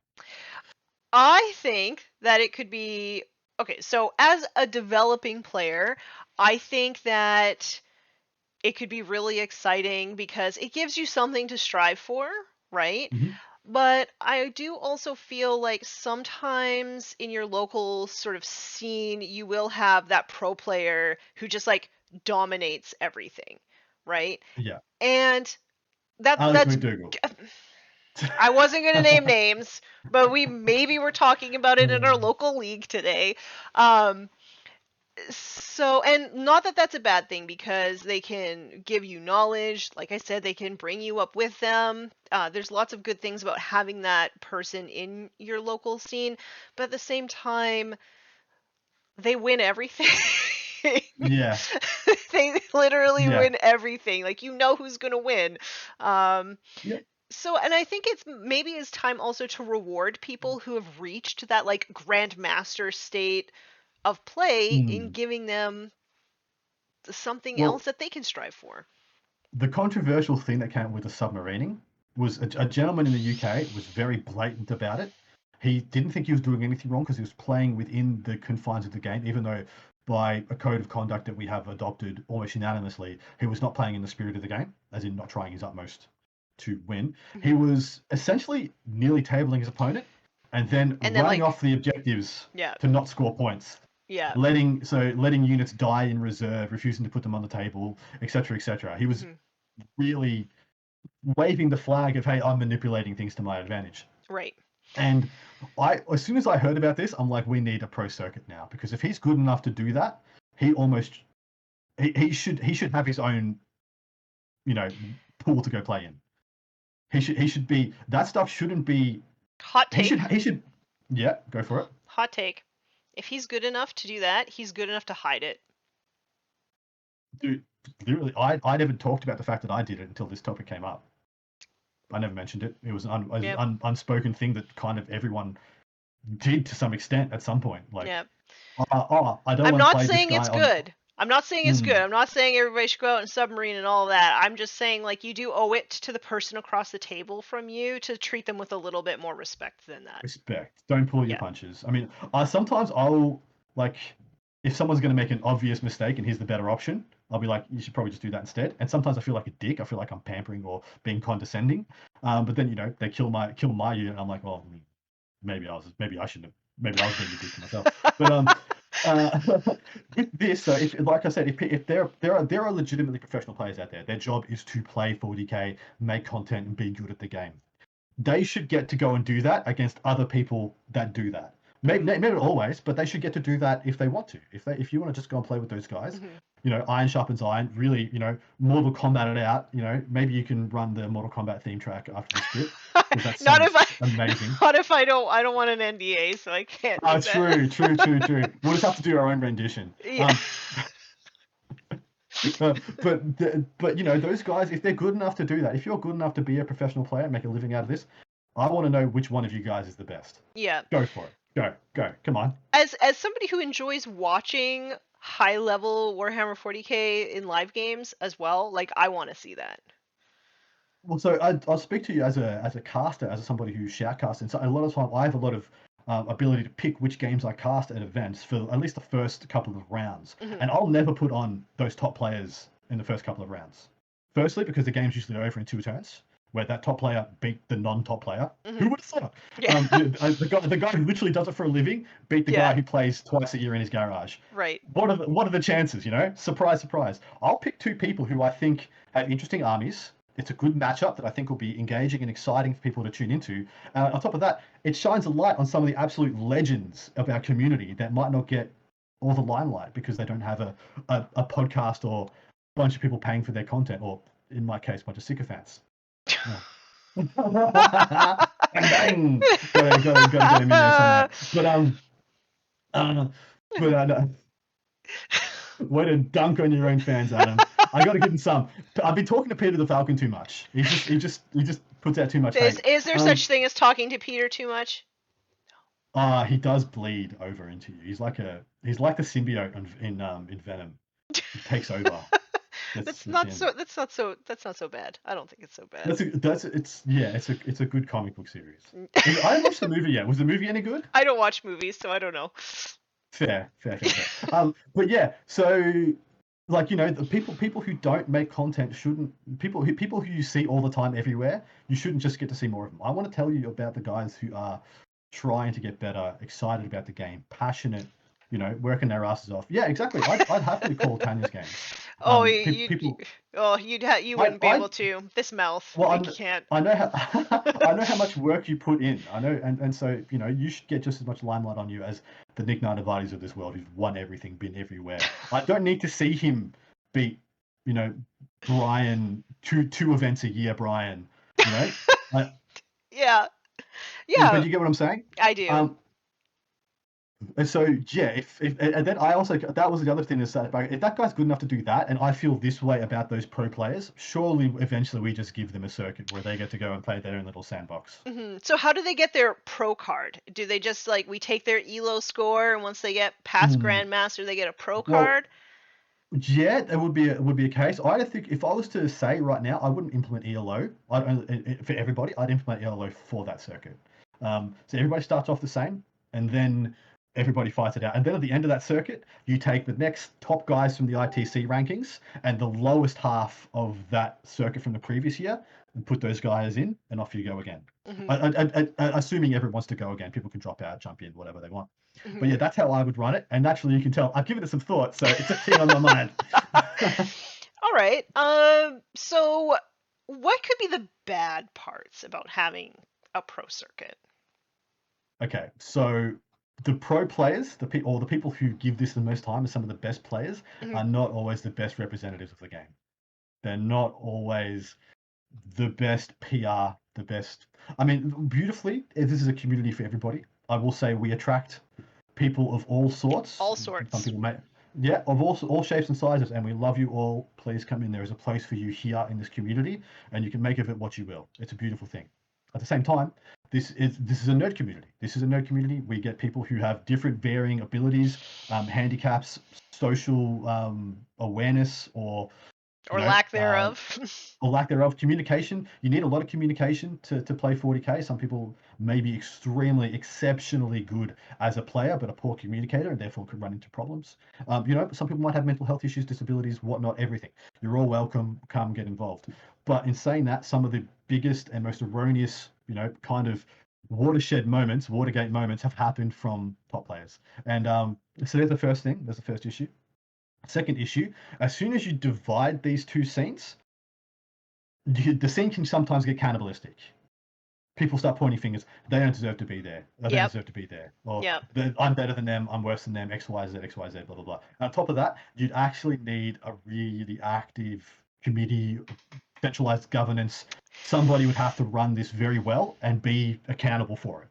I think that it could be okay. So as a developing player, I think that it could be really exciting because it gives you something to strive for, right? Mm-hmm. But I do also feel like sometimes in your local sort of scene, you will have that pro player who just like dominates everything, right? Yeah. And that's McDougal. I wasn't going to name names, but we maybe were talking about it in our local league today. So, and not that that's a bad thing because they can give you knowledge. Like I said, they can bring you up with them. There's lots of good things about having that person in your local scene, but at the same time, they win everything. Yeah. They literally Yeah. win everything. Like, you know who's going to win. Yeah. So, and I think it's time also to reward people who have reached that like grandmaster state of play in giving them something else Well, that they can strive for. the controversial thing that came with the submarining was a gentleman in the UK was very blatant about it. He didn't think he was doing anything wrong because he was playing within the confines of the game, even though by a code of conduct that we have adopted almost unanimously, he was not playing in the spirit of the game, as in not trying his utmost to win. He was essentially nearly tabling his opponent and then running off the objectives to not score points. Yeah. Letting units die in reserve, refusing to put them on the table, etc., etc. He was really waving the flag of, hey, I'm manipulating things to my advantage. Right. And as soon as I heard about this, I'm like, we need a pro circuit now, because if he's good enough to do that, he should have his own, pool to go play in. He should be, that stuff shouldn't be hot take. He should yeah, go for it. Hot take. If he's good enough to do that, he's good enough to hide it. Dude, literally, I never talked about the fact that I did it until this topic came up. I never mentioned it. It was an unspoken thing that kind of everyone did to some extent at some point. Like, I don't. I'm want to not play saying this guy it's good. I'm not saying it's good. I'm not saying everybody should go out and submarine and all that. I'm just saying, like, you do owe it to the person across the table from you to treat them with a little bit more respect than that. Respect. Don't pull your punches. I mean, sometimes I'll, like, if someone's going to make an obvious mistake and here's the better option, I'll be like, you should probably just do that instead. And sometimes I feel like a dick. I feel like I'm pampering or being condescending. But then, they kill my unit, and I'm like, well, maybe I shouldn't have. Maybe I was being a dick to myself. But with this, so like I said, if there are legitimately professional players out there, their job is to play 40k, make content, and be good at the game. They should get to go and do that against other people that do that. Maybe not always, but they should get to do that if they want to. If you want to just go and play with those guys, iron sharpens iron. Really, Mortal Kombat it out. Maybe you can run the Mortal Kombat theme track after this bit. That not if I amazing. Not if I don't want an NDA, so I can't. Oh, true. We'll just have to do our own rendition. Yeah. But those guys, if they're good enough to do that, if you're good enough to be a professional player and make a living out of this, I want to know which one of you guys is the best. Yeah. Go for it. Go. Come on. As somebody who enjoys watching high level Warhammer 40k in live games as well, like, I want to see that. Well, so I'll speak to you as a caster, as somebody who shoutcasts, and so a lot of time I have a lot of ability to pick which games I cast at events for at least the first couple of rounds. Mhm. And I'll never put on those top players in the first couple of rounds. Firstly, because the game's usually over in 2 turns, where that top player beat the non-top player. Mhm. Who would have thought? Yeah. The guy who literally does it for a living beat the Yeah. guy who plays twice a year in his garage. Right. What are the chances? You know, surprise, surprise. I'll pick 2 people who I think have interesting armies. It's a good matchup that I think will be engaging and exciting for people to tune into. On top of that, it shines a light on some of the absolute legends of our community that might not get all the limelight because they don't have a podcast or a bunch of people paying for their content, or in my case, a bunch of sycophants. Yeah. Bang, bang. Gotta get him in there somewhere. No. Way to dunk on your own fans, Adam. I got to give him some. I've been talking to Peter the Falcon too much. He just puts out too much hate. Is there such thing as talking to Peter too much? He does bleed over into you. He's like the symbiote in Venom. He takes over. That's not so bad. I don't think it's so bad. It's a good comic book series. I haven't watched the movie yet. Was the movie any good? I don't watch movies, so I don't know. Fair. But yeah, so like, you know, the people who don't make content shouldn't people who you see all the time everywhere, you shouldn't just get to see more of them. I want to tell you about the guys who are trying to get better, excited about the game, passionate, you know, working their asses off. Yeah, exactly. I'd happily call Tanya's games. Oh, you wouldn't be able to. This mouth, well, you can't. I know how I know how much work you put in. I know, and so, you know, you should get just as much limelight on you as the Nick Ninovardis of this world who've won everything, been everywhere. I don't need to see him beat, you know, Brian two events a year, Brian. You know, Yeah. But you get what I'm saying? I do. And so yeah, and then I also, that was the other thing, is that if that guy's good enough to do that, and I feel this way about those pro players, surely eventually we just give them a circuit where they get to go and play their own little sandbox. Mm-hmm. So how do they get their pro card? Do they just we take their ELO score, and once they get past Grandmaster, they get a pro card? Yeah, it would be a case. I think if I was to say right now, I wouldn't implement ELO. For everybody, I'd implement ELO for that circuit. So everybody starts off the same, and then everybody fights it out. And then at the end of that circuit, you take the next top guys from the ITC rankings and the lowest half of that circuit from the previous year, and put those guys in, and off you go again. Mm-hmm. Assuming everyone wants to go again, people can drop out, jump in, whatever they want. Mm-hmm. But yeah, that's how I would run it. And naturally, you can tell I've given it some thought, so it's a thing on my mind. All right. So what could be the bad parts about having a pro circuit? Okay, so the pro players, the people who give this the most time, are some of the best players, are not always the best representatives of the game. They're not always the best PR, the best. I mean, beautifully, this is a community for everybody. I will say we attract people of all sorts. All sorts. Some people of all shapes and sizes, and we love you all. Please come in. There is a place for you here in this community, and you can make of it what you will. It's a beautiful thing. At the same time, this is a nerd community. This is a nerd community. We get people who have different varying abilities, handicaps, social awareness, or lack thereof. Or lack thereof. Communication. You need a lot of communication to play 40k. Some people may be exceptionally good as a player, but a poor communicator, and therefore could run into problems. Some people might have mental health issues, disabilities, whatnot, everything. You're all welcome. Come get involved. But in saying that, some of the biggest and most erroneous, kind of Watergate moments have happened from top players. And so there's the first thing. There's the first issue. Second issue, as soon as you divide these two scenes, the scene can sometimes get cannibalistic. People start pointing fingers. They don't deserve to be there. They don't deserve to be there. Or I'm better than them. I'm worse than them. X, Y, Z, blah, blah, blah. And on top of that, you'd actually need a really active committee, centralized governance. Somebody would have to run this very well and be accountable for it.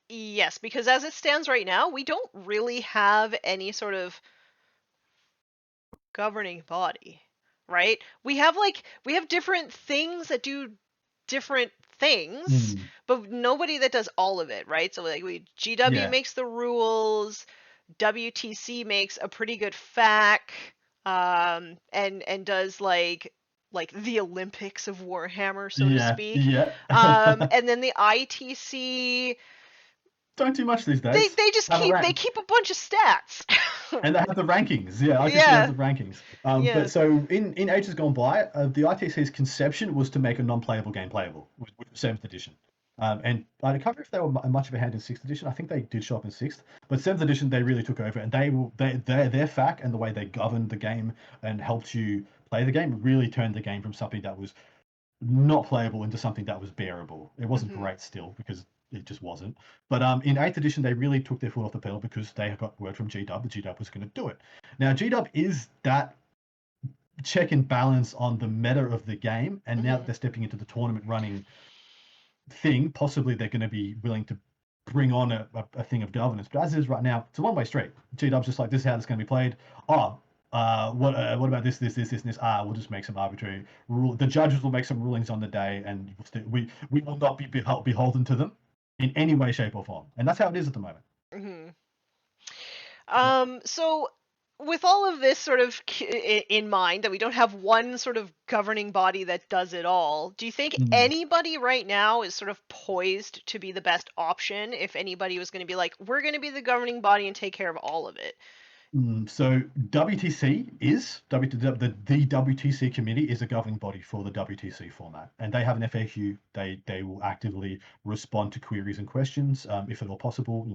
Yes, because as it stands right now, we don't really have any sort of governing body, right? We have different things that do different things, but nobody that does all of it, right? So GW makes the rules, WTC makes a pretty good FAQ, and does like the Olympics of Warhammer, so to speak. And then the ITC don't do much these They days. they just Have a keep rank. a bunch of stats. And they have the rankings. Yeah, ITC has Yeah, the rankings. yeah. But so in ages gone by, the ITC's conception was to make a non-playable game playable with seventh edition. And I can't remember if they were much of a hand in sixth edition. I think they did show up in sixth, but seventh edition they really took over, and their FAQ and the way they governed the game and helped you play the game really turned the game from something that was not playable into something that was bearable. It wasn't Hmm. great still because it just wasn't. But in eighth edition, they really took their foot off the pedal because they got word from GW that GW was going to do it. Now GW is that check and balance on the meta of the game, and now that Hmm. they're stepping into the tournament running thing, possibly they're going to be willing to bring on a thing of governance. But as it is right now, it's a one-way street. GW's just like, this is how it's going to be played. Oh, what about this, and this? We'll just make some arbitrary rule. The judges will make some rulings on the day, and we will not be beholden to them in any way, shape, or form. And that's how it is at the moment. Hmm. Yeah. So with all of this sort of in mind, that we don't have one sort of governing body that does it all, do you think Mm. anybody right now is sort of poised to be the best option if anybody was going to be like, we're going to be the governing body and take care of all of it? So WTC is the WTC committee is a governing body for the WTC format, and they have an FAQ. They will actively respond to queries and questions if at all possible.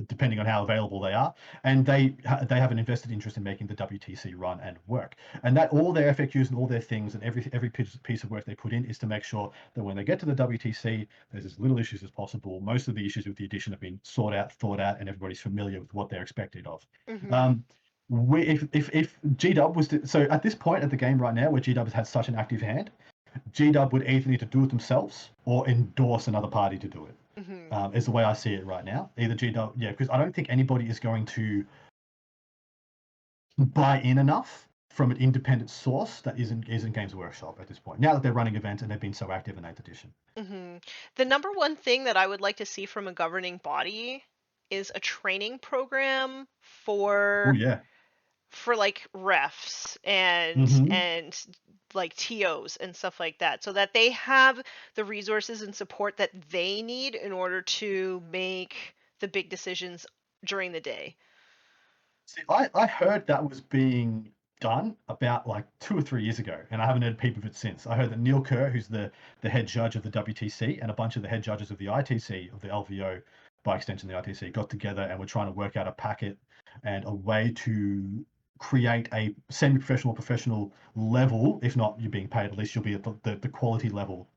Depending on how available they are, and they have an invested interest in making the WTC run and work. And that all their FAQs and all their things and every piece of work they put in is to make sure that when they get to the WTC, there's as little issues as possible. Most of the issues with the edition have been thought out, and everybody's familiar with what they're expected of. Hmm. Um, if GW was so at this point at the game right now, where GW has had such an active hand, GW would either need to do it themselves or endorse another party to do it. Hmm. Is the way I see it right now. Either GW, yeah, because I don't think anybody is going to buy in enough from an independent source that isn't Games Workshop at this point. Now that they're running events and they've been so active in 8th edition. Hmm. The number one thing that I would like to see from a governing body is a training program Oh for yeah. like refs Mm-hmm. and like TOs and stuff like that, so that they have the resources and support that they need in order to make the big decisions during the day. See, I heard that was being done about like 2 or 3 years ago, and I haven't heard a peep of it since. I heard that Neil Kerr, who's the head judge of the WTC, and a bunch of the head judges of the ITC, of the LVO, by extension the ITC, got together and were trying to work out a packet and a way to create a semi-professional, professional level. If not you're being paid, at least you'll be at the quality level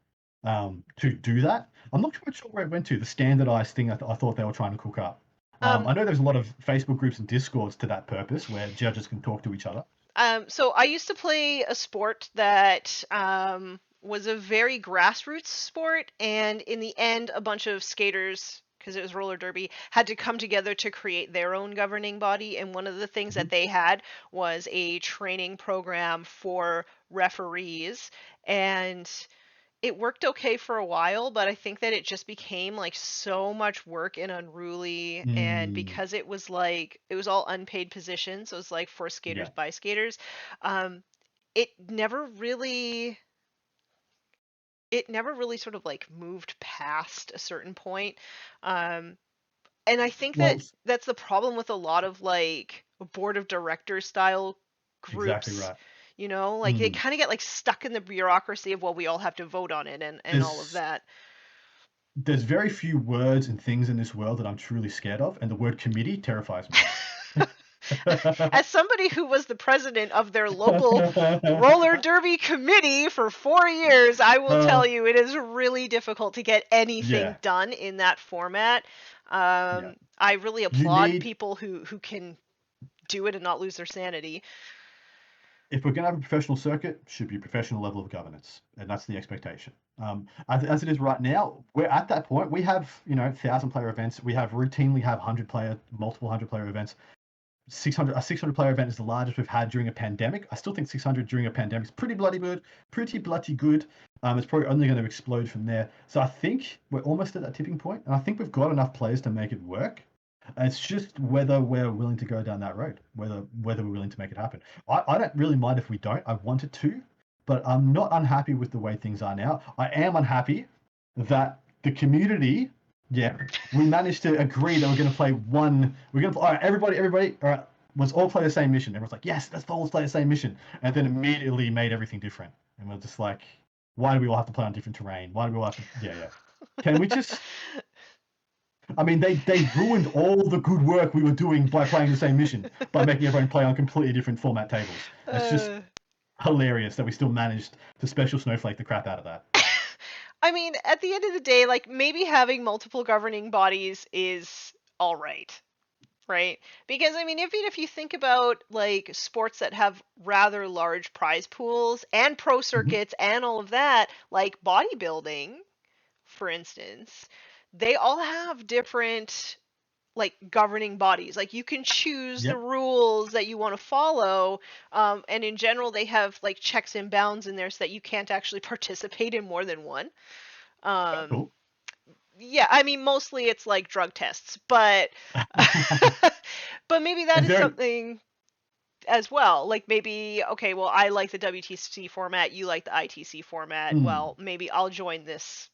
to do that. I'm not quite sure where it went to. The standardized thing I thought they were trying to cook up. um, I know there's a lot of Facebook groups and Discords to that purpose where judges can talk to each other. so I used to play a sport that was a very grassroots sport, and in the end, a bunch of skaters, because it was roller derby, had to come together to create their own governing body. And one of the things Mhm. that they had was a training program for referees. And it worked okay for a while, but I think that it just became like so much work and unruly. And Mm, because it was all unpaid positions, so it was like for skaters yeah. by skaters. um, it never really it never really sort of like moved past a certain point. um, and I think that Well, that's the problem with a lot of like board of directors style exactly groups. right. Like they Mm. kind of get like stuck in the bureaucracy of, well, we all have to vote on it and all of There's that. there's very few words and things in this world that I'm truly scared of, and the word committee terrifies me. As somebody who was the president of their local roller derby committee for 4 years, I will uh, tell you it is really difficult to get anything yeah, done in that format. yeah. I really You applaud need people who can do it and not lose their sanity. if we're going to have a professional circuit, should be a professional level of governance, and that's the expectation. As it is right now, we're at that point. We have 1,000 player events. We have routinely have 100 player, multiple 100 player events. 600 player event is the largest we've had during a pandemic. I still think 600 during a pandemic is pretty bloody good. Pretty bloody good. It's probably only going to explode from there. So I think we're almost at that tipping point, and I think we've got enough players to make it work. It's just whether we're willing to go down that road, whether we're willing to make it happen. I don't really mind if we don't. I wanted to, but I'm not unhappy with the way things are now. I am unhappy that the community Yeah, we managed to agree that we're going to play one. We're going to all right, everybody, all right. Let's all play the same mission. Everyone's like, yes, let's all play the same mission, and then immediately made everything different. And we're just like, why do we all have to play on different terrain? Why do we all have to? Yeah, yeah. Can we just? I mean, they ruined all the good work we were doing by playing the same mission by making everyone play on completely different format tables. It's just Uh, hilarious that we still managed to special snowflake the crap out of that. I mean, at the end of the day, like maybe having multiple governing bodies is all right? Because I mean, even if you think about like sports that have rather large prize pools and pro Mhm. circuits and all of that, like bodybuilding, for instance, they all have different like governing bodies. Like you can choose the Yep. rules that you want to follow, and in general, they have like checks and bounds in there so that you can't actually participate in more than one. Um, Cool. yeah, I mean, mostly it's like drug tests, but but maybe that Is is there? something as well. Like maybe, okay, well, I like the WTC format, you like the ITC format. Mm, Well, maybe I'll join this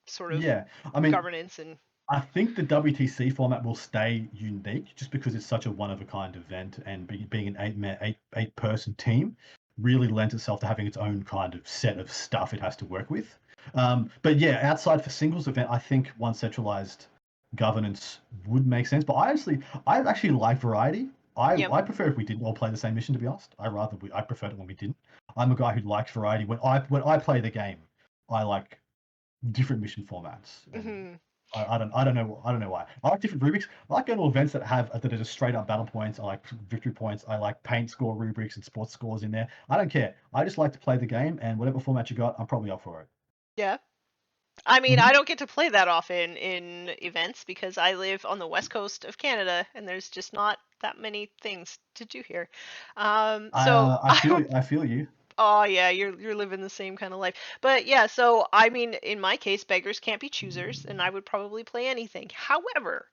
sort of yeah. I mean, governance and I think the WTC format will stay unique just because it's such a one of a kind event, and being an eight person team really lends itself to having its own kind of set of stuff it has to work with. But yeah, outside for singles event, I think one centralized governance would make sense. But I actually like variety. yeah. I prefer if we didn't all play the same mission. To be honest, I preferred it when we didn't. I'm a guy who likes variety. When I play the game, I like different mission formats, and Hmm. I don't know why. I like different rubrics. I like going to events that are just straight up battle points. I like victory points. I like paint score rubrics and sports scores in there. I don't care. I just like to play the game, and whatever format you got, I'm probably up for it. Yeah. I mean, I Hmm. don't get to play that often in events because I live on the west coast of Canada and there's just not that many things to do here. So I I feel would. I feel you. Oh yeah, you're living the same kind of life. But yeah, so I mean, in my case, beggars can't be choosers, and I would probably play anything. However,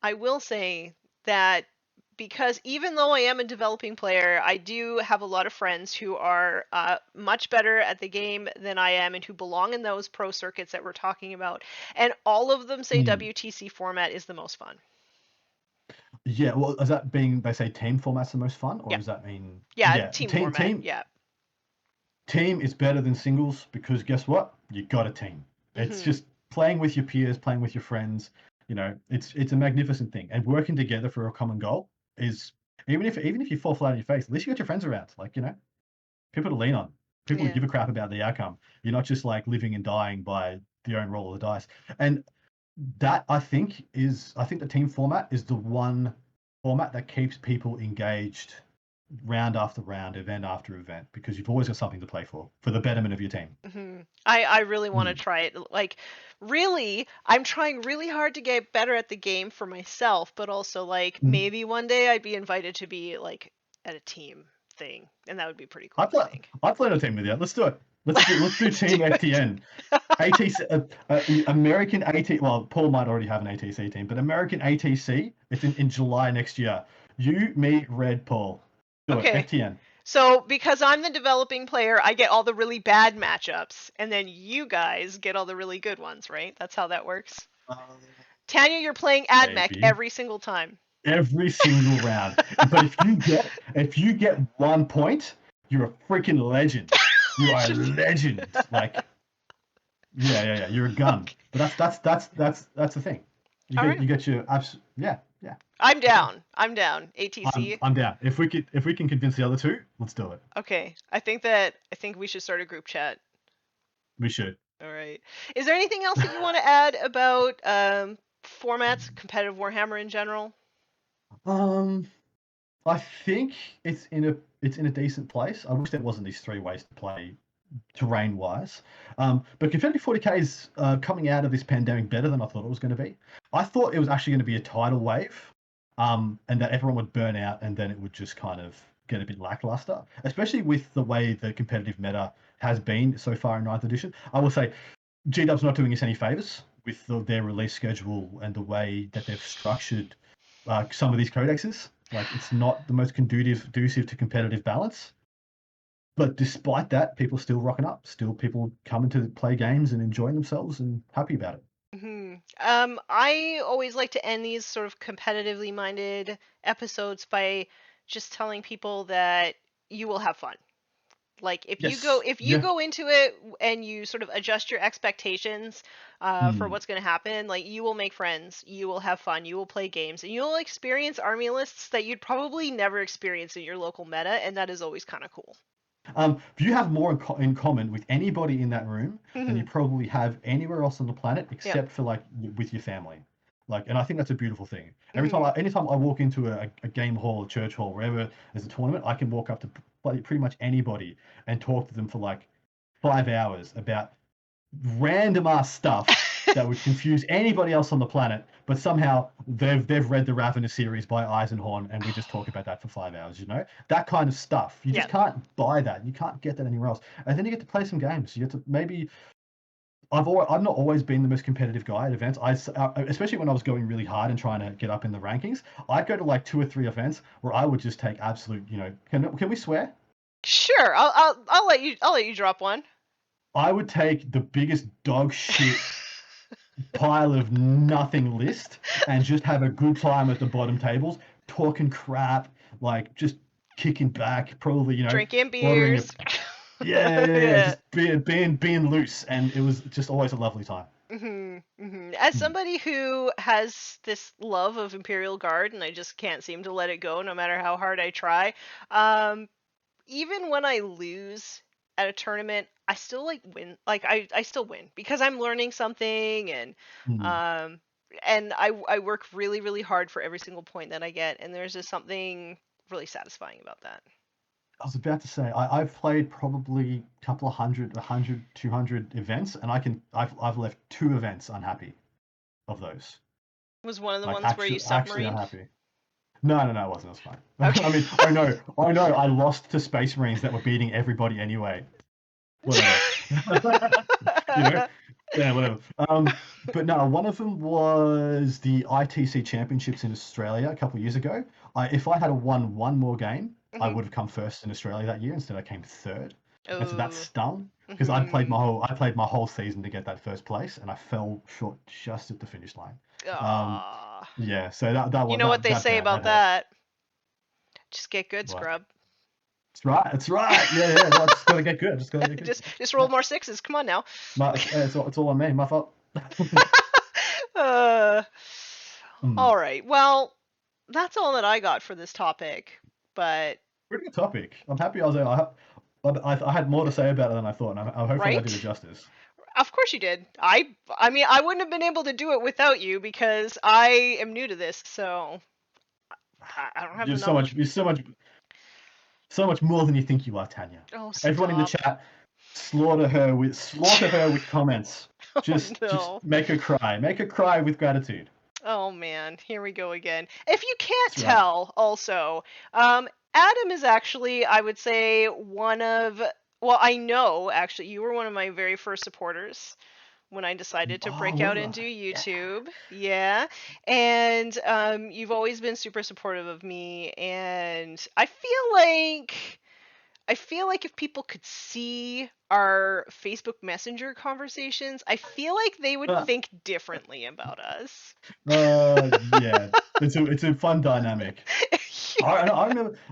I will say that because even though I am a developing player, I do have a lot of friends who are much better at the game than I am and who belong in those pro circuits that we're talking about. And all of them say Mm. WTC format is the most fun. Yeah. Well, is that being they say team format's the most fun, or Yeah. does that mean Yeah, yeah team team format. team Yeah. team is better than singles because guess what? You got a team. It's Hmm. just playing with your peers, playing with your friends. You know, it's a magnificent thing, and working together for a common goal is even if you fall flat on your face, at least you got your friends around. Like people to lean on, people who Yeah. give a crap about the outcome. You're not just like living and dying by your own roll of the dice. And that I think the team format is the one format that keeps people engaged round after round, event after event, because you've always got something to play for the betterment of your team. I really want to Mm. try it. Like, really, I'm trying really hard to get better at the game for myself, but also like Mm. maybe one day I'd be invited to be like at a team thing, and that would be pretty I cool, I play think. I play a team with you. Let's do it. Let's do Let's do team it. FTN. ATC American AT. Well, Paul might already have an ATC team, but American ATC. It's in July next year. You, me, Red, Paul. Do it. Okay. FTN. So, because I'm the developing player, I get all the really bad matchups, and then you guys get all the really good ones, right? That's how that works. Tanya, you're playing AdMech Maybe every single time. every single round. But if you get 1 point, you're a freaking legend. You are a Just- legend. Like yeah. You're a gun. Okay. But that's the thing. All right. You get your yeah. I'm Cool. down. I'm down. ATC. I'm down. If we can convince the other two, let's do it. Okay. I think we should start a group chat. We should. All right. Is there anything else that you want to add about formats, competitive Warhammer in general? Um, I think it's in a decent place. I wish there wasn't these three ways to play terrain wise. But competitive 40k is coming out of this pandemic better than I thought it was going to be. I thought it was actually going to be a tidal wave, and that everyone would burn out, and then it would just kind of get a bit lackluster, especially with the way the competitive meta has been so far in ninth edition. I will say GW's not doing us any favors with their release schedule and the way that they've structured some of these codexes. Like it's not the most conducive to competitive balance. But despite that, people still rocking up. Still people coming to play games and enjoying themselves and happy about it. I always like to end these sort of competitively minded episodes by just telling people that you will have fun. Like Yes. if you Yeah. go into it and you sort of adjust your expectations for Mm. what's going to happen, like you will make friends, you will have fun, you will play games, and you'll experience army lists that you'd probably never experience in your local meta, and that is always kind of cool. If you have more in common with anybody in that room than you probably have anywhere else on the planet, Yep. except for like with your family. Like, and I think that's a beautiful thing. Mhm. Anytime I walk into a game hall, a church hall, wherever there's a tournament, I can walk up to pretty much anybody and talk to them for like 5 hours about random ass stuff that would confuse anybody else on the planet, but somehow they've read the Ravenous series by Eisenhorn, and we just talk about that for 5 hours. That kind of stuff. You just Yep. can't buy that. You can't get that anywhere else. And then you get to play some games. You get to maybe. I've not always been the most competitive guy at events. Especially when I was going really hard and trying to get up in the rankings, I'd go to like 2 or 3 events where I would just take absolute. Can we swear? Sure, I'll let you drop one. I would take the biggest dog shit pile of nothing list and just have a good time at the bottom tables, talking crap, like just kicking back, probably, Drinking ordering a beers. yeah, Yeah. just being loose, and it was just always a lovely time. As Hmm. somebody who has this love of Imperial Guard, and I just can't seem to let it go no matter how hard I try, um, even when I lose at a tournament, I still like win. Like I still win because I'm learning something, Hmm. um, and I work really really hard for every single point that I get, and there's just something really satisfying about that. I was about to say I've played probably a couple of 200 events, and I've left 2 events unhappy of those. Was one of the Like ones where you actually submarined? unhappy. No, it wasn't. It was fine. Okay. I mean, I know, I lost to Space Marines that were beating everybody anyway. Whatever. you know, yeah, whatever. But no, one of them was the ITC Championships in Australia a couple of years ago. If I had won one more game, I Mhm. would have come first in Australia that year. Instead, I came third, and so that Oh. stung because Mhm. I played my whole season to get that first place, and I fell short just at the finish line. Um, Ah. yeah, so that You was know what they say that about hurt. that? Just get good, What? scrub. That's right. That's right. Yeah, yeah. Well, I just gotta get good. Just gotta get good. Just roll Yeah. more sixes. Come on now. It's all on me. My fault. uh, Hmm. all right. Well, that's all that I got for this topic. But Pretty good topic. I'm happy I was there. I had more to say about it than I thought, and hopefully I did it right? justice. Of course you did. I mean I wouldn't have been able to do it without you because I am new to this, so I don't have You're the so much. knowledge. You're so much more than you think you are, Tanya. Oh, Everyone in the stop. chat, slaughter her with comments. Oh Just no. make her cry. Make her cry with gratitude. Oh man, here we go again. If you can't That's right. tell, also, Adam is actually, I would say, one of, well, I know actually, you were one of my very first supporters when I decided to Oh, break out was into I? Yeah. YouTube. Yeah. And you've always been super supportive of me, and I feel like if people could see our Facebook Messenger conversations, I feel like they would think differently about us. Yeah. It's a fun dynamic. I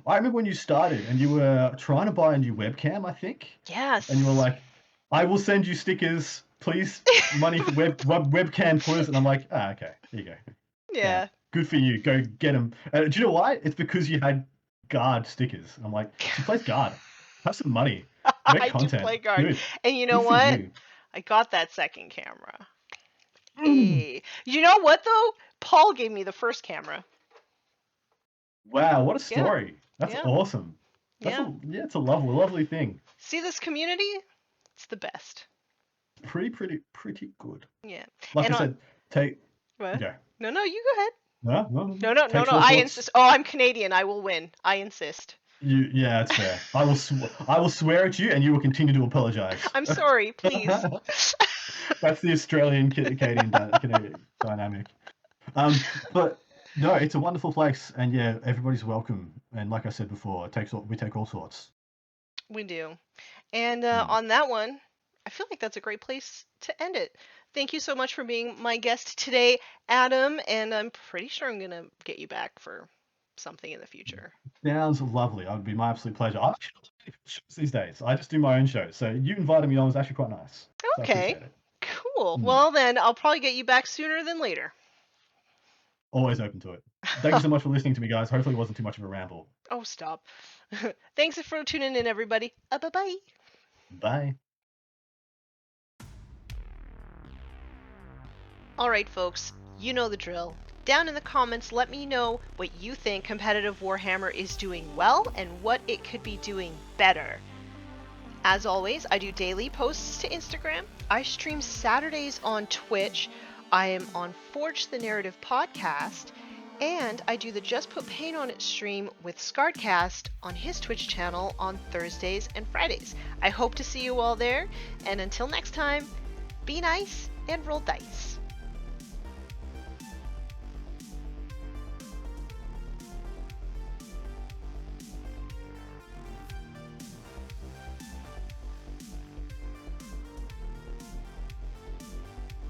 remember when you started and you were trying to buy a new webcam, I think, and you were Yes. like, "I will send you stickers, please. Money for webcam, please." And I'm like, "Ah, okay, here you go. Yeah, Yeah. good for you. Go get them." Do you know why? It's because you had guard stickers. I'm like, she plays guard. Have some money. Make I do content. play guard. Good. And you know Good for what? you. I got that second camera. Mm. Hey. You know what though? Paul gave me the first camera. Wow, what a Yeah. story. That's Yeah. awesome. Yeah. It's a lovely thing. See this community? It's the best. Pretty good. Yeah. Like And I on said, take what? yeah. No, no, you go ahead. No, no, no. No, no, no, Take no. short I thoughts. insist. Oh, I'm Canadian. I will win. I insist. Yeah, it's fair. I will swear at you, and you will continue to apologize. I'm sorry, please. That's the Australian Canadian dynamic. But no, it's a wonderful place, and yeah, everybody's welcome. And like I said before, we take all sorts. We do. And Hmm. on that one, I feel like that's a great place to end it. Thank you so much for being my guest today, Adam, and I'm pretty sure I'm going to get you back for something in the future. Sounds lovely. It would be my absolute pleasure. I actually don't do shows these days. I just do my own shows. So you invited me on was actually quite nice. So I Okay, appreciate it. cool. Mm. Well, then I'll probably get you back sooner than later. Always open to it. Thank you so much for listening to me, guys. Hopefully it wasn't too much of a ramble. Oh, stop. Thanks for tuning in, everybody. Bye-bye. Bye. Alright, folks, you know the drill. Down in the comments, let me know what you think competitive Warhammer is doing well and what it could be doing better. As always, I do daily posts to Instagram. I stream Saturdays on Twitch. I am on Forge the Narrative podcast. And I do the Just Put Paint on It stream with Scarredcast on his Twitch channel on Thursdays and Fridays. I hope to see you all there. And until next time, be nice and roll dice.